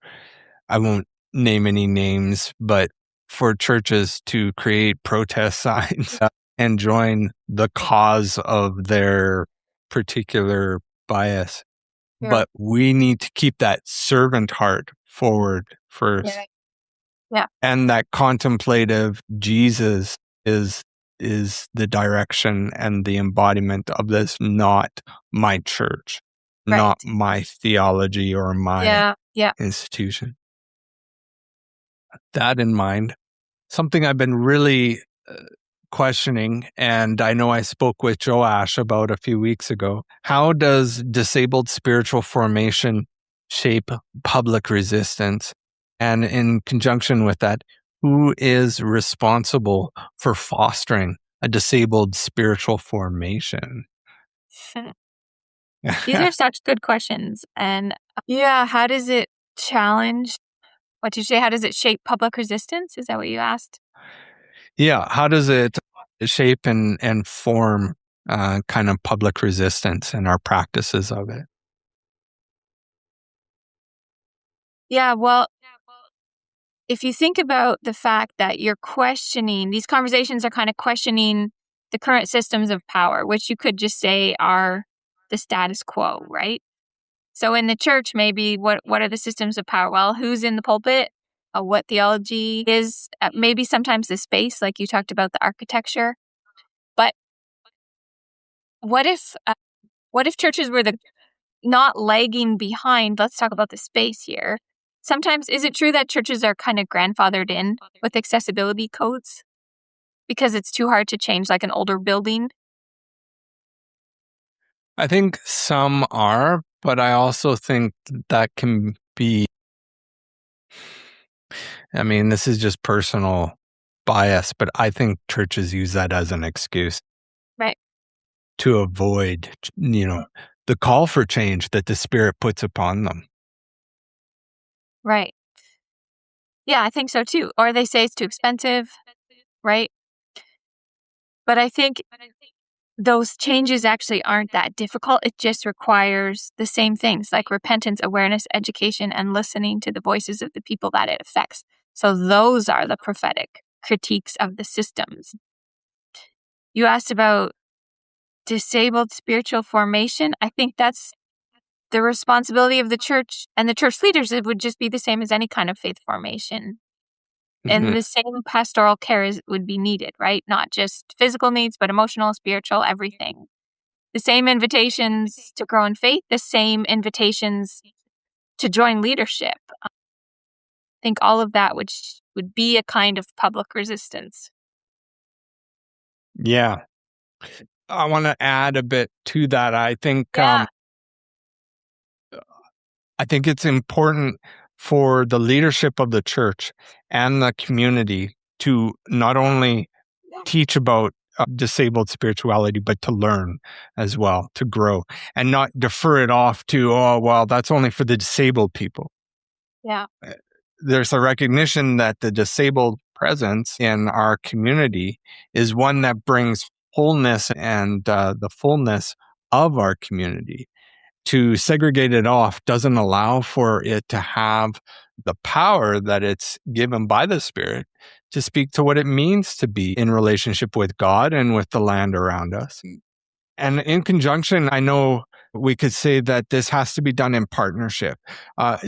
I won't name any names, but for churches to create protest signs and join the cause of their particular bias. Yeah. But we need to keep that servant heart forward first. Yeah. And that contemplative Jesus is the direction and the embodiment of this, not my church, not my theology or my institution. That in mind, something I've been really questioning, and I know I spoke with Joash about a few weeks ago. How does disabled spiritual formation shape public resistance? And in conjunction with that, who is responsible for fostering a disabled spiritual formation? These are such good questions. And how does it challenge? What did you say? How does it shape public resistance? Is that what you asked? Yeah. How does it shape and form kind of public resistance and our practices of it? Yeah, well, if you think about the fact that you're questioning, these conversations are kind of questioning the current systems of power, which you could just say are the status quo, right? So in the church, maybe what are the systems of power? Well, who's in the pulpit? What theology is? Maybe sometimes the space, like you talked about the architecture. But what if churches were not lagging behind? Let's talk about the space here. Sometimes, is it true that churches are kind of grandfathered in with accessibility codes because it's too hard to change like an older building? I think some are, but I also think that can be, I mean, this is just personal bias, but I think churches use that as an excuse. Right. To avoid, the call for change that the Spirit puts upon them. Right. Yeah, I think so too. Or they say it's too expensive, right? But I think those changes actually aren't that difficult. It just requires the same things like repentance, awareness, education, and listening to the voices of the people that it affects. So those are the prophetic critiques of the systems. You asked about disabled spiritual formation. I think that's the responsibility of the church and the church leaders. It would just be the same as any kind of faith formation. And the same pastoral care would be needed, right? Not just physical needs, but emotional, spiritual, everything. The same invitations to grow in faith, the same invitations to join leadership. I think all of that would be a kind of public resistance. Yeah. I want to add a bit to that. I think it's important for the leadership of the church and the community to not only teach about disabled spirituality, but to learn as well, to grow, and not defer it off to, oh, well, that's only for the disabled people. Yeah. There's a recognition that the disabled presence in our community is one that brings wholeness and the fullness of our community. To segregate it off doesn't allow for it to have the power that it's given by the Spirit to speak to what it means to be in relationship with God and with the land around us. And in conjunction, I know we could say that this has to be done in partnership.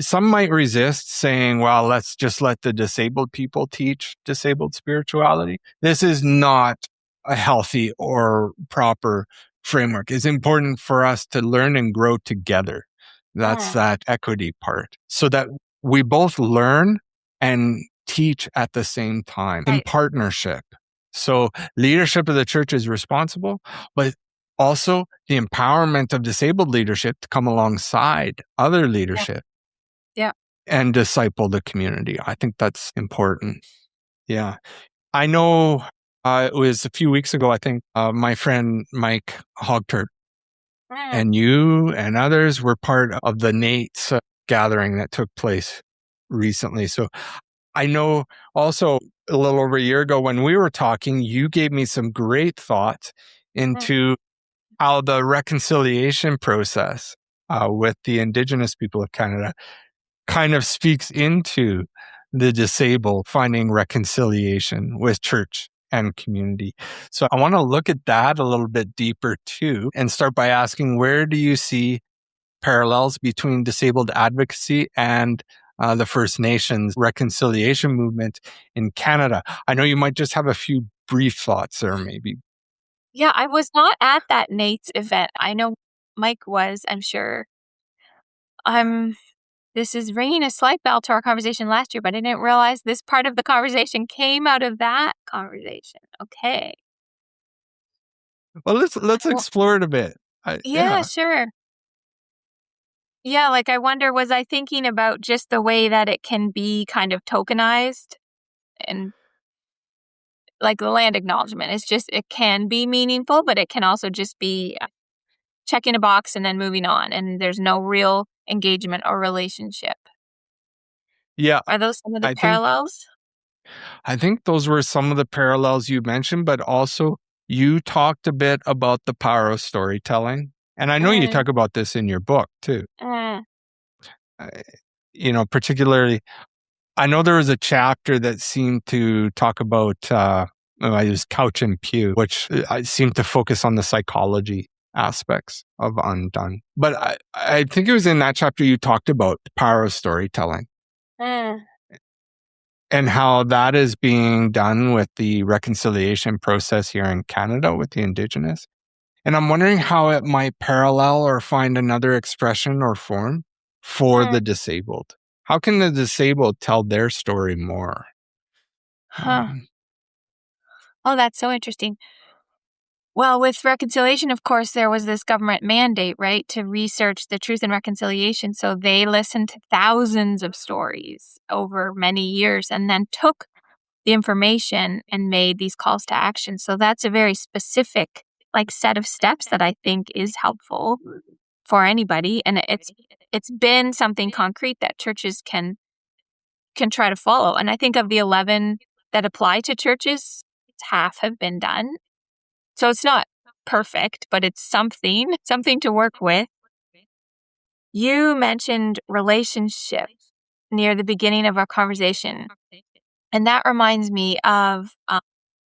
Some might resist saying, well, let's just let the disabled people teach disabled spirituality. This is not a healthy or proper framework. It's important for us to learn and grow together. That's that equity part, so that we both learn and teach at the same time in partnership. So leadership of the church is responsible, but also the empowerment of disabled leadership to come alongside other leadership and disciple the community. I think that's important. Yeah. I know it was a few weeks ago, I think my friend Mike Hogtert and you and others were part of the Nate's gathering that took place recently. So I know also a little over a year ago when we were talking, you gave me some great thoughts into how the reconciliation process with the Indigenous people of Canada kind of speaks into the disabled finding reconciliation with church and community. So I want to look at that a little bit deeper too, and start by asking, where do you see parallels between disabled advocacy and the First Nations reconciliation movement in Canada? I know you might just have a few brief thoughts there, maybe. Yeah, I was not at that Nate's event. I know Mike was, I'm sure. This is ringing a slight bell to our conversation last year, but I didn't realize this part of the conversation came out of that conversation. Okay. Well, let's explore it a bit. Yeah, sure. Yeah, like I wonder, was I thinking about just the way that it can be kind of tokenized, and like the land acknowledgement is just, it can be meaningful, but it can also just be checking a box and then moving on, and there's no real engagement or relationship. Yeah. Are those some of the parallels? I think those were some of the parallels you mentioned, but also you talked a bit about the power of storytelling. And I know you talk about this in your book too. Particularly, I know there was a chapter that seemed to talk about, I use couch and pew, which seemed to focus on the psychology aspects of Undone. But I think it was in that chapter you talked about the power of storytelling. And how that is being done with the reconciliation process here in Canada with the Indigenous. And I'm wondering how it might parallel or find another expression or form for the disabled. How can the disabled tell their story more? Oh, that's so interesting. Well, with reconciliation, of course, there was this government mandate, right, to research the truth and reconciliation. So they listened to thousands of stories over many years and then took the information and made these calls to action. So that's a very specific set of steps that I think is helpful for anybody. And it's been something concrete that churches can try to follow. And I think of the 11 that apply to churches, half have been done. So it's not perfect, but it's something to work with. You mentioned relationship near the beginning of our conversation. And that reminds me of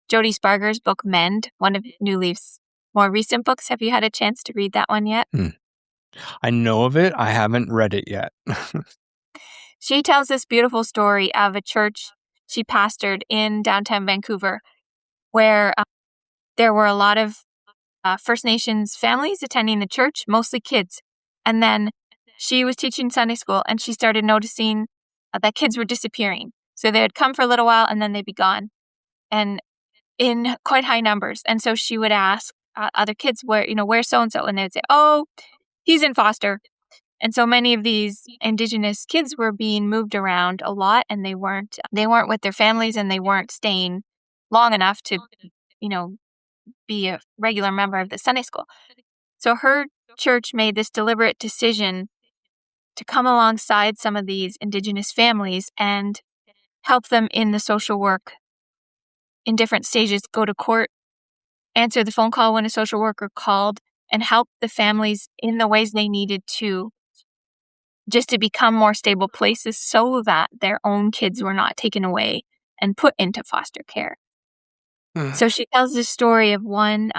Jody Sparger's book, Mend, one of New Leaf's more recent books. Have you had a chance to read that one yet? I know of it. I haven't read it yet. She tells this beautiful story of a church she pastored in downtown Vancouver where there were a lot of First Nations families attending the church, mostly kids. And then she was teaching Sunday school and she started noticing that kids were disappearing. So they would come for a little while and then they'd be gone, and in quite high numbers. And so she would ask other kids, where's so-and-so? And they would say, oh, he's in foster. And so many of these Indigenous kids were being moved around a lot, and they weren't with their families, and they weren't staying long enough to, be a regular member of the Sunday school. So her church made this deliberate decision to come alongside some of these Indigenous families and help them in the social work in different stages, go to court, answer the phone call when a social worker called, and help the families in the ways they needed to, just to become more stable places so that their own kids were not taken away and put into foster care. So she tells this story of one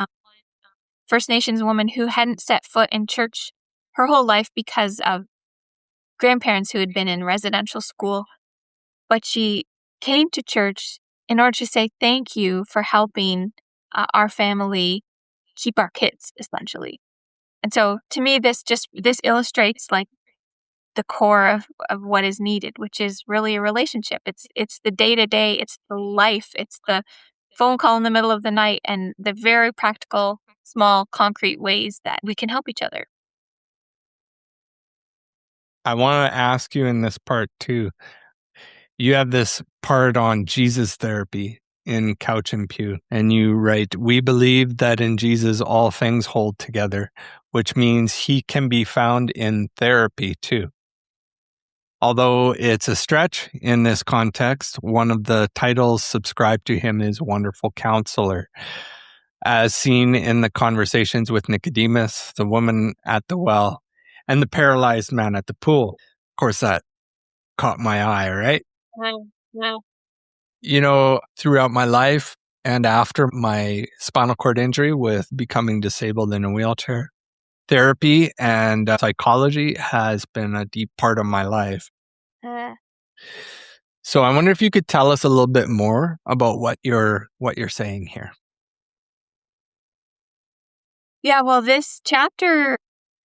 First Nations woman who hadn't set foot in church her whole life because of grandparents who had been in residential school. But she came to church in order to say thank you for helping our family keep our kids, essentially. And so to me, this illustrates like the core of what is needed, which is really a relationship. It's the day-to-day, it's the life, it's the phone call in the middle of the night, and the very practical, small, concrete ways that we can help each other. I want to ask you in this part too. You have this part on Jesus therapy in Couch and Pew, and you write, "We believe that in Jesus all things hold together," which means he can be found in therapy too. Although it's a stretch in this context, one of the titles subscribed to him is Wonderful Counselor, as seen in the conversations with Nicodemus, the woman at the well, and the paralyzed man at the pool. Of course, that caught my eye, right? Yeah. Throughout my life and after my spinal cord injury with becoming disabled in a wheelchair, therapy and psychology has been a deep part of my life. So I wonder if you could tell us a little bit more about what you're saying here. Yeah, well, this chapter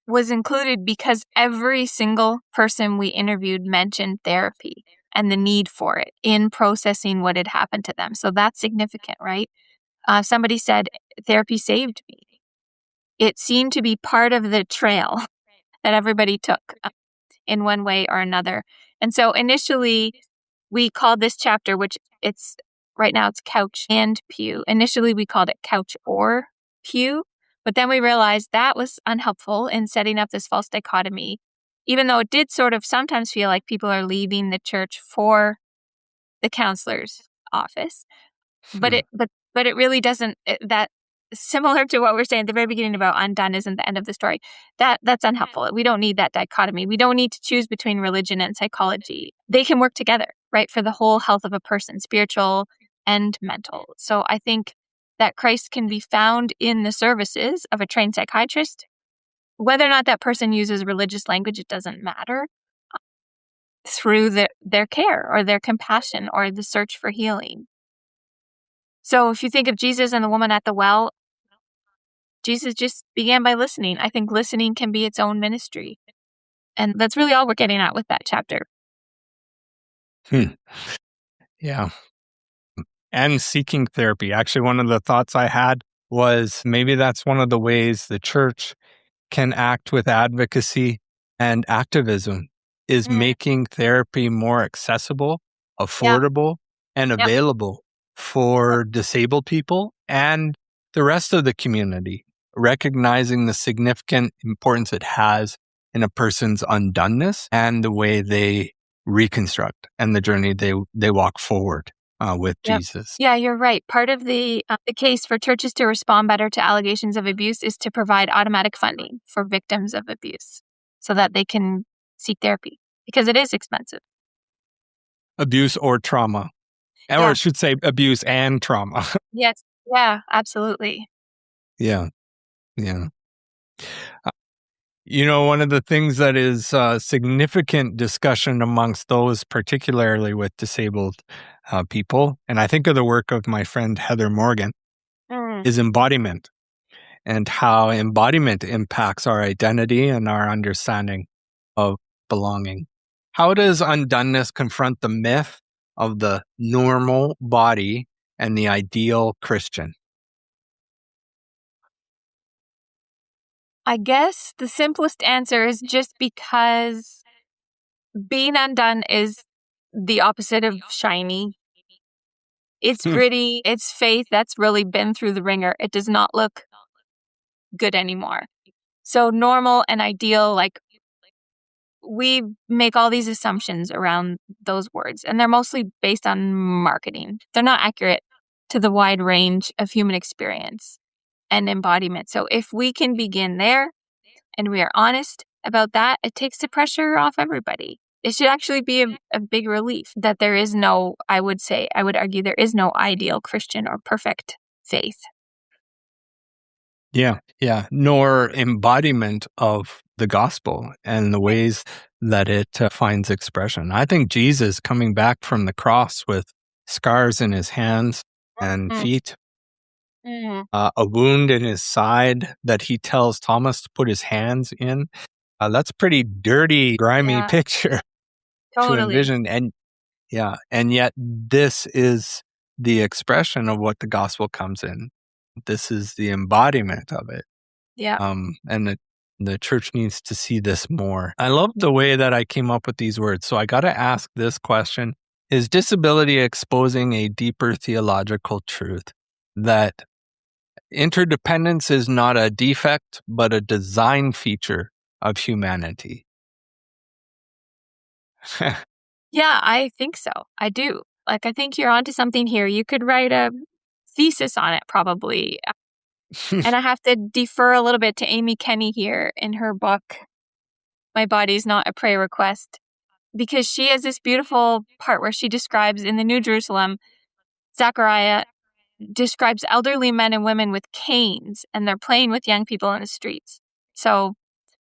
was included because every single person we interviewed mentioned therapy and the need for it in processing what had happened to them. So that's significant, right? Somebody said, therapy saved me. It seemed to be part of the trail that everybody took in one way or another. And so initially, we called this chapter, which right now it's Couch and Pew. Initially, we called it Couch or Pew. But then we realized that was unhelpful in setting up this false dichotomy, even though it did sort of sometimes feel like people are leaving the church for the counselor's office. But it really doesn't. That similar to what we're saying at the very beginning about undone isn't the end of the story. That's unhelpful. We don't need that dichotomy. We don't need to choose between religion and psychology. They can work together, right, for the whole health of a person, spiritual and mental. So I think that Christ can be found in the services of a trained psychiatrist. Whether or not that person uses religious language, it doesn't matter, through their care or their compassion or the search for healing. So if you think of Jesus and the woman at the well, Jesus just began by listening. I think listening can be its own ministry. And that's really all we're getting at with that chapter. Yeah. And seeking therapy. Actually, one of the thoughts I had was maybe that's one of the ways the church can act with advocacy and activism is making therapy more accessible, affordable, and available for disabled people and the rest of the community, recognizing the significant importance it has in a person's undoneness and the way they reconstruct and the journey they walk forward with Jesus. Yeah, you're right. Part of the case for churches to respond better to allegations of abuse is to provide automatic funding for victims of abuse so that they can seek therapy, because it is expensive. Abuse or trauma. or I should say abuse and trauma. Yes. Yeah, absolutely. Yeah. Yeah. One of the things that is significant discussion amongst those, particularly with disabled people, and I think of the work of my friend Heather Morgan, is embodiment, and how embodiment impacts our identity and our understanding of belonging. How does undoneness confront the myth of the normal body and the ideal Christian? I guess the simplest answer is just because being undone is the opposite of shiny. It's gritty. It's faith that's really been through the ringer. It does not look good anymore. So normal and ideal, like, we make all these assumptions around those words, and they're mostly based on marketing. They're not accurate to the wide range of human experience and embodiment. So if we can begin there and we are honest about that, it takes the pressure off everybody. It should actually be a big relief that there is no, I would argue, there is no ideal Christian or perfect faith. Yeah, nor embodiment of the gospel and the ways that it finds expression. I think Jesus coming back from the cross with scars in his hands and feet, a wound in his side that he tells Thomas to put his hands in. That's pretty dirty, grimy picture to envision. And yet this is the expression of what the gospel comes in. This is the embodiment of it. Yeah. And the church needs to see this more. I love the way that I came up with these words. So I got to ask this question. Is disability exposing a deeper theological truth that interdependence is not a defect, but a design feature of humanity? Yeah, I think so. I do. Like, I think you're onto something here. You could write a thesis on it, probably. And I have to defer a little bit to Amy Kenny here in her book, My Body's Not a Prayer Request, because she has this beautiful part where she describes in the New Jerusalem, Zechariah describes elderly men and women with canes, and they're playing with young people in the streets. So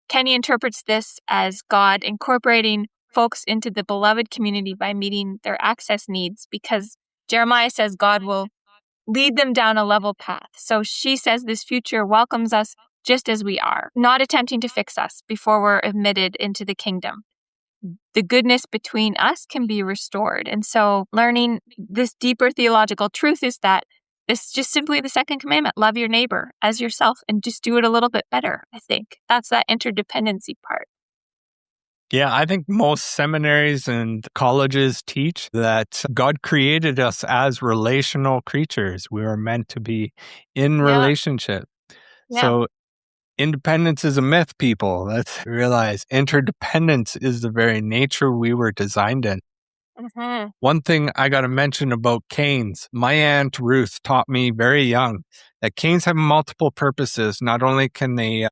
Kenny interprets this as God incorporating folks into the beloved community by meeting their access needs, because Jeremiah says God will lead them down a level path. So she says this future welcomes us just as we are, not attempting to fix us before we're admitted into the kingdom. The goodness between us can be restored. And so learning this deeper theological truth is that it's just simply the second commandment, love your neighbor as yourself, and just do it a little bit better, I think. That's that interdependency part. Yeah, I think most seminaries and colleges teach that God created us as relational creatures. We were meant to be in relationship. Yeah. So independence is a myth, people. Let's realize interdependence is the very nature we were designed in. One thing I got to mention about canes, my Aunt Ruth taught me very young that canes have multiple purposes. Not only can they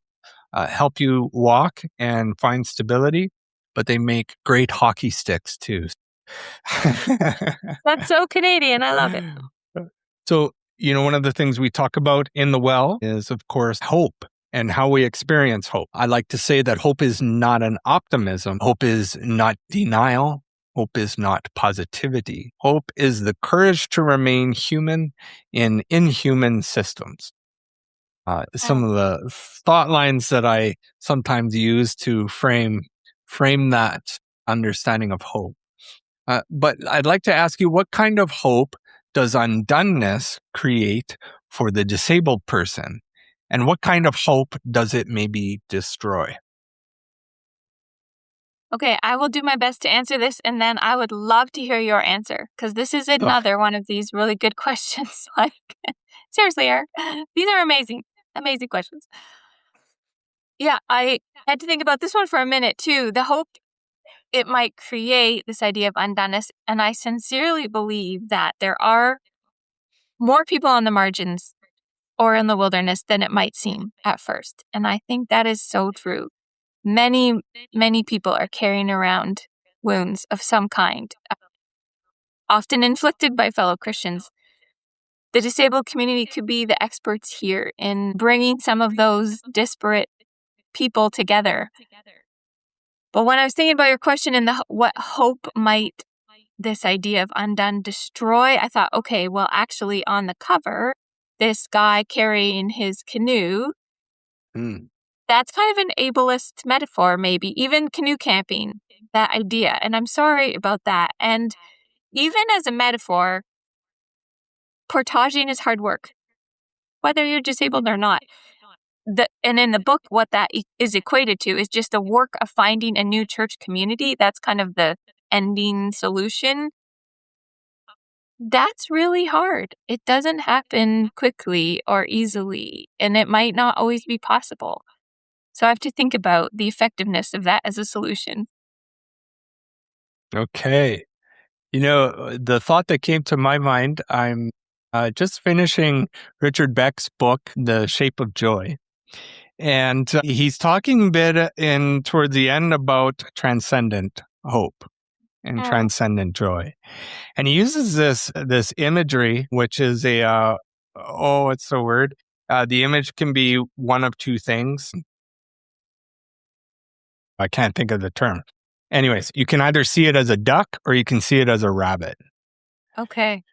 help you walk and find stability, but they make great hockey sticks too. That's so Canadian. I love it. So, one of the things we talk about in The Well is, of course, hope and how we experience hope. I like to say that hope is not an optimism. Hope is not denial. Hope is not positivity. Hope is the courage to remain human in inhuman systems. Some of the thought lines that I sometimes use to frame that understanding of hope. But I'd like to ask you, what kind of hope does undoneness create for the disabled person? And what kind of hope does it maybe destroy? Okay, I will do my best to answer this, and then I would love to hear your answer, because this is another one of these really good questions. Like, seriously, Eric, these are amazing questions. Yeah, I had to think about this one for a minute, too. The hope it might create, this idea of undoneness, and I sincerely believe that there are more people on the margins or in the wilderness than it might seem at first. And I think that is so true. Many, many people are carrying around wounds of some kind. often inflicted by fellow Christians. The disabled community could be the experts here in bringing some of those disparate people together. But when I was thinking about your question and what hope might this idea of undone destroy, I thought, okay, well, actually on the cover, this guy carrying his canoe, that's kind of an ableist metaphor, maybe, even canoe camping, that idea. And I'm sorry about that. And even as a metaphor, portaging is hard work, whether you're disabled or not. And in the book, what that is equated to is just the work of finding a new church community. That's kind of the ending solution. That's really hard. It doesn't happen quickly or easily, and it might not always be possible. So I have to think about the effectiveness of that as a solution. Okay. The thought that came to my mind, I'm just finishing Richard Beck's book, The Shape of Joy. And he's talking a bit toward the end about transcendent hope and transcendent joy. And he uses this imagery, which is what's the word? The image can be one of two things. I can't think of the term. Anyways, you can either see it as a duck or you can see it as a rabbit. Okay.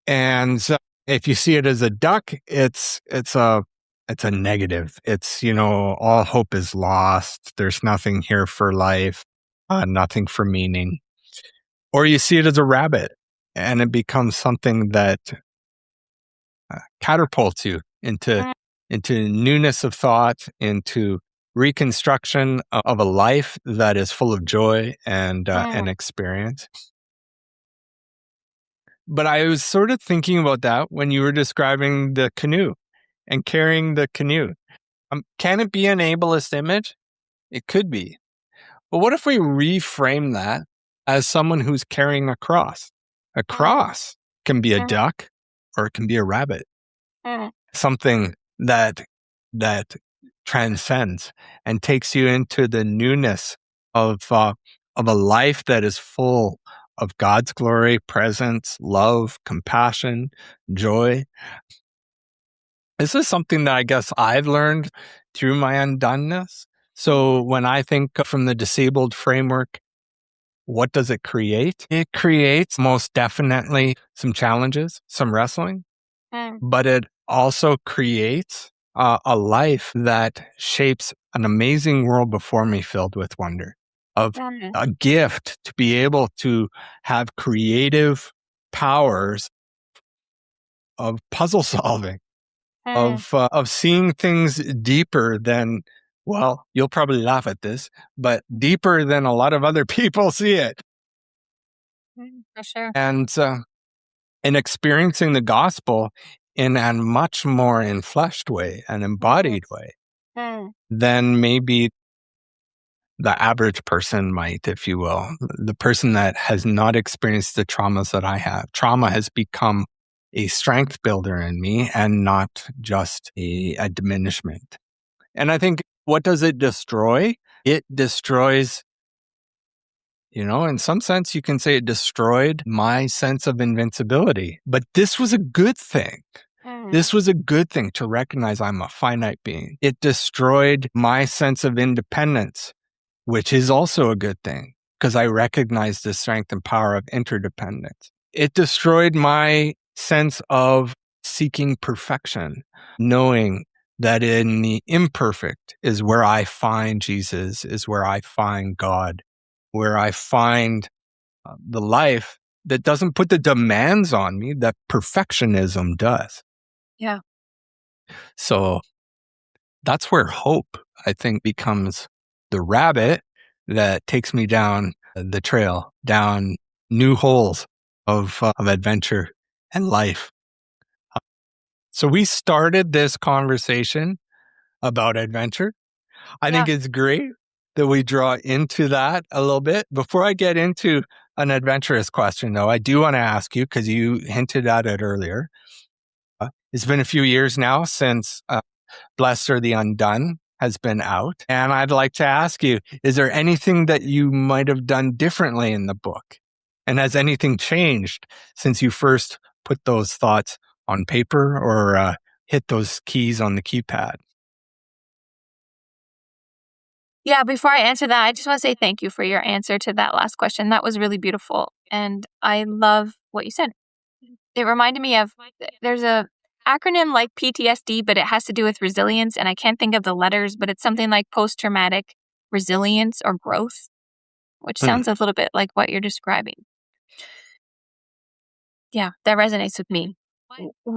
And if you see it as a duck, it's a negative. It's, all hope is lost. There's nothing here for life, nothing for meaning. Or you see it as a rabbit, and it becomes something that catapults you into newness of thought, into reconstruction of a life that is full of joy and experience. But I was sort of thinking about that when you were describing the canoe and carrying the canoe. Can it be an ableist image? It could be. But what if we reframe that as someone who's carrying a cross? A cross can be a duck or it can be a rabbit. Something that transcends and takes you into the newness of a life that is full of God's glory, presence, love, compassion, joy. This is something that I guess I've learned through my undoneness. So when I think from the disabled framework, what does it create? It creates most definitely some challenges, some wrestling, but it also creates a life that shapes an amazing world before me filled with wonder, of a gift to be able to have creative powers of puzzle solving, of seeing things deeper than, well, you'll probably laugh at this, but deeper than a lot of other people see it. For sure. And experiencing the gospel in a much more enfleshed way, an embodied way, than maybe the average person might, if you will. The person that has not experienced the traumas that I have. Trauma has become a strength builder in me and not just a diminishment. And I think, what does it destroy? It destroys, in some sense, you can say it destroyed my sense of invincibility. But this was a good thing. This was a good thing to recognize I'm a finite being. It destroyed my sense of independence, which is also a good thing because I recognize the strength and power of interdependence. It destroyed my sense of seeking perfection, knowing that in the imperfect is where I find Jesus, is where I find God, where I find the life that doesn't put the demands on me that perfectionism does. Yeah. So that's where hope, I think, becomes the rabbit that takes me down the trail, down new holes of adventure and life. So we started this conversation about adventure. I think it's great that we draw into that a little bit. Before I get into an adventurous question, though, I do want to ask you, because you hinted at it earlier. It's been a few years now since Blessed or the Undone has been out. And I'd like to ask you, is there anything that you might have done differently in the book? And has anything changed since you first put those thoughts on paper or hit those keys on the keypad? Yeah, before I answer that, I just want to say thank you for your answer to that last question. That was really beautiful. And I love what you said. It reminded me of there's a acronym like PTSD, but it has to do with resilience. And I can't think of the letters, but it's something like post-traumatic resilience or growth, which sounds a little bit like what you're describing. Yeah, that resonates with me.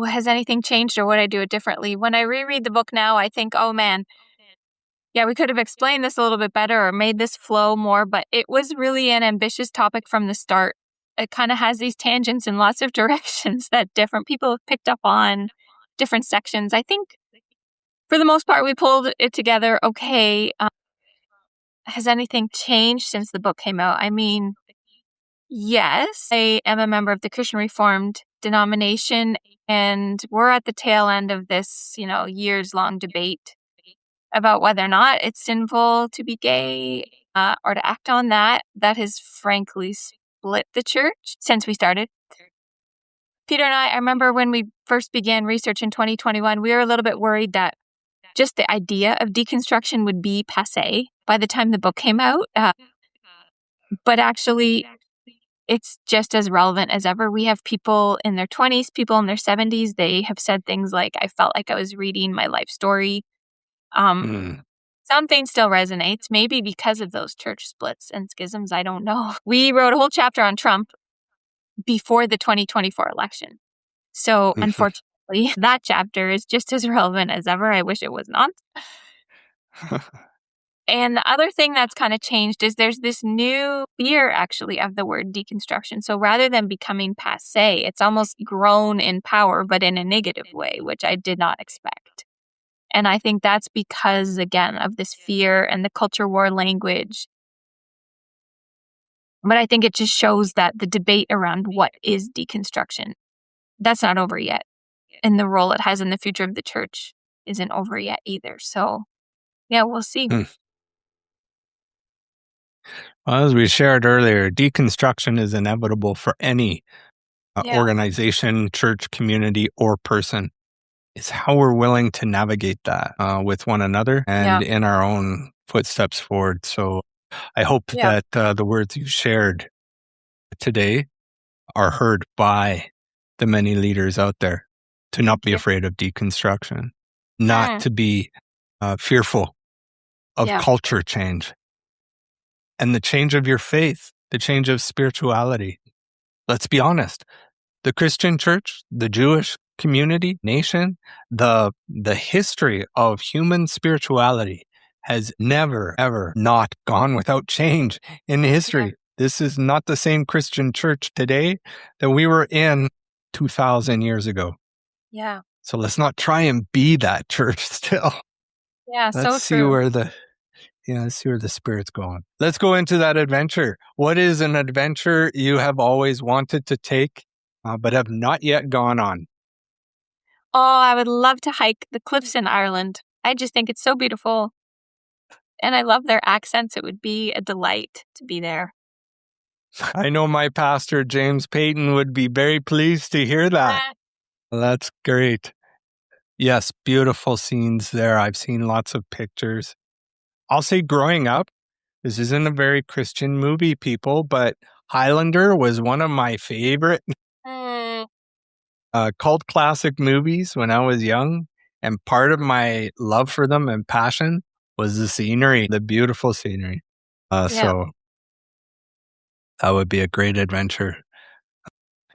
Has anything changed or would I do it differently? When I reread the book now, I think, oh man, yeah, we could have explained this a little bit better or made this flow more, but it was really an ambitious topic from the start. It kind of has these tangents in lots of directions that different people have picked up on, different sections. I think for the most part, we pulled it together okay. Has anything changed since the book came out? I mean, yes, I am a member of the Christian Reformed denomination, and we're at the tail end of this, years-long debate about whether or not it's sinful to be gay or to act on that. That has frankly split the church since we started. Peter and I remember when we first began research in 2021, we were a little bit worried that just the idea of deconstruction would be passé by the time the book came out. But actually, it's just as relevant as ever. We have people in their 20s, people in their 70s. They have said things like, I felt like I was reading my life story. Something still resonates, maybe because of those church splits and schisms. I don't know. We wrote a whole chapter on Trump before the 2024 election. So unfortunately, that chapter is just as relevant as ever. I wish it was not. And the other thing that's kind of changed is there's this new fear, actually, of the word deconstruction. So rather than becoming passé, it's almost grown in power, but in a negative way, which I did not expect. And I think that's because, again, of this fear and the culture war language. But I think it just shows that the debate around what is deconstruction, that's not over yet. And the role it has in the future of the church isn't over yet either. So, yeah, we'll see. Well, as we shared earlier, deconstruction is inevitable for any organization, church, community, or person. It's how we're willing to navigate that with one another and in our own footsteps forward. So I hope that the words you shared today are heard by the many leaders out there to not be afraid of deconstruction, not to be fearful of culture change and the change of your faith, the change of spirituality. Let's be honest. The Christian church, the Jewish community, nation, the history of human spirituality has never, ever not gone without change in history. Yeah. This is not the same Christian church today that we were in 2,000 years ago. Yeah. So let's not try and be that church still. Yeah, let's see where the Spirit's going. Let's go into that adventure. What is an adventure you have always wanted to take, but have not yet gone on? Oh, I would love to hike the cliffs in Ireland. I just think it's so beautiful. And I love their accents. It would be a delight to be there. I know my pastor, James Payton, would be very pleased to hear that. That's great. Yes, beautiful scenes there. I've seen lots of pictures. I'll say growing up, this isn't a very Christian movie, people, but Highlander was one of my favorite cult classic movies when I was young. And part of my love for them and passion was the scenery, the beautiful scenery. So that would be a great adventure.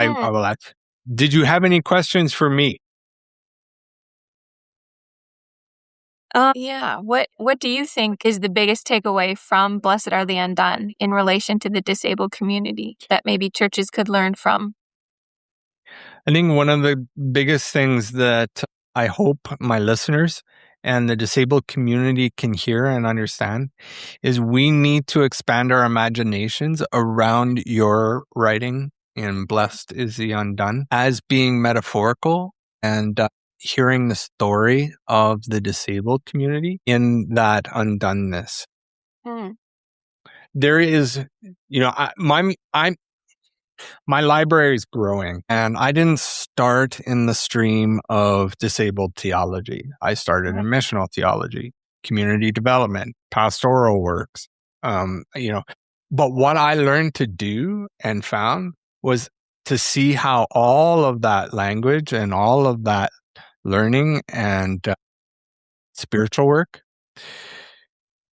I will ask. Did you have any questions for me? Yeah. What do you think is the biggest takeaway from Blessed Are the Undone in relation to the disabled community that maybe churches could learn from? I think one of the biggest things that I hope my listeners and the disabled community can hear and understand is we need to expand our imaginations around your writing in Blessed is the Undone as being metaphorical and hearing the story of the disabled community in that undoneness. There is, My library is growing, and I didn't start in the stream of disabled theology. I started in missional theology, community development, pastoral works, you know. But what I learned to do and found was to see how all of that language and all of that learning and spiritual work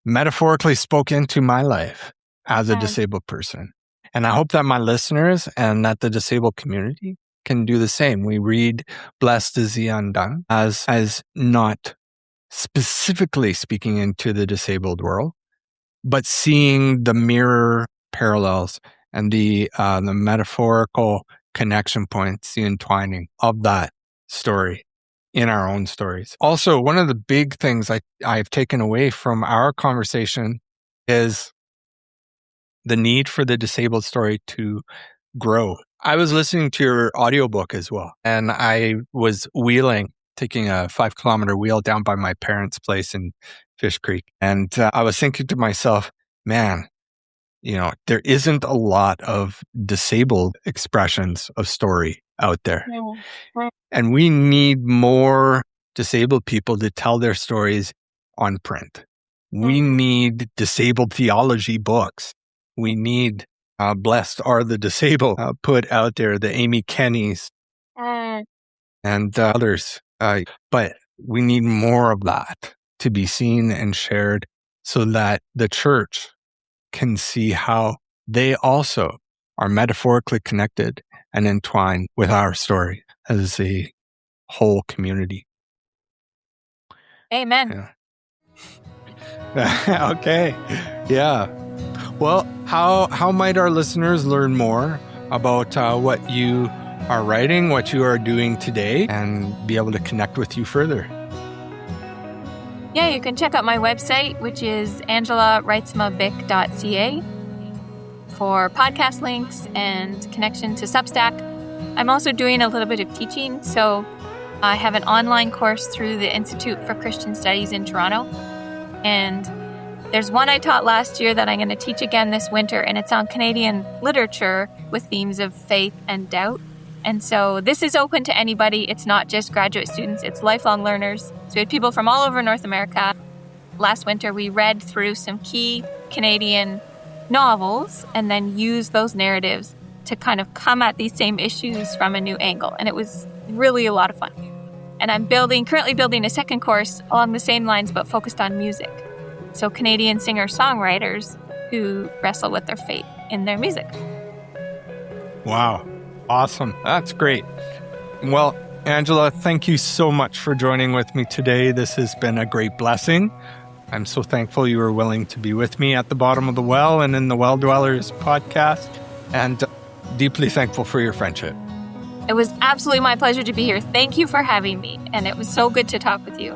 metaphorically spoke into my life as a disabled person. And I hope that my listeners and that the disabled community can do the same. We read Blessed is the Undone as not specifically speaking into the disabled world, but seeing the mirror parallels and the metaphorical connection points, the entwining of that story in our own stories. Also, one of the big things I've taken away from our conversation is the need for the disabled story to grow. I was listening to your audiobook as well, and I was taking a 5-kilometer wheel down by my parents' place in Fish Creek. And I was thinking to myself, man, there isn't a lot of disabled expressions of story out there. And we need more disabled people to tell their stories on print. We need disabled theology books. We need Blessed Are the Disabled put out there, the Amy Kennys and others. But we need more of that to be seen and shared so that the church can see how they also are metaphorically connected and entwined with our story as a whole community. Amen. Yeah. Okay. Yeah. Well, how might our listeners learn more about what you are writing, what you are doing today, and be able to connect with you further? Yeah, you can check out my website, which is angelareitzmabic.ca, for podcast links and connection to Substack. I'm also doing a little bit of teaching, so I have an online course through the Institute for Christian Studies in Toronto, and there's one I taught last year that I'm going to teach again this winter, and it's on Canadian literature with themes of faith and doubt. And so this is open to anybody. It's not just graduate students, it's lifelong learners. So we had people from all over North America. Last winter, we read through some key Canadian novels and then used those narratives to kind of come at these same issues from a new angle. And it was really a lot of fun. And I'm currently building a second course along the same lines, but focused on music. So Canadian singer-songwriters who wrestle with their faith in their music. Wow. Awesome. That's great. Well, Angela, thank you so much for joining with me today. This has been a great blessing. I'm so thankful you were willing to be with me at the bottom of the well and in the Well Dwellers podcast, and deeply thankful for your friendship. It was absolutely my pleasure to be here. Thank you for having me, and it was so good to talk with you.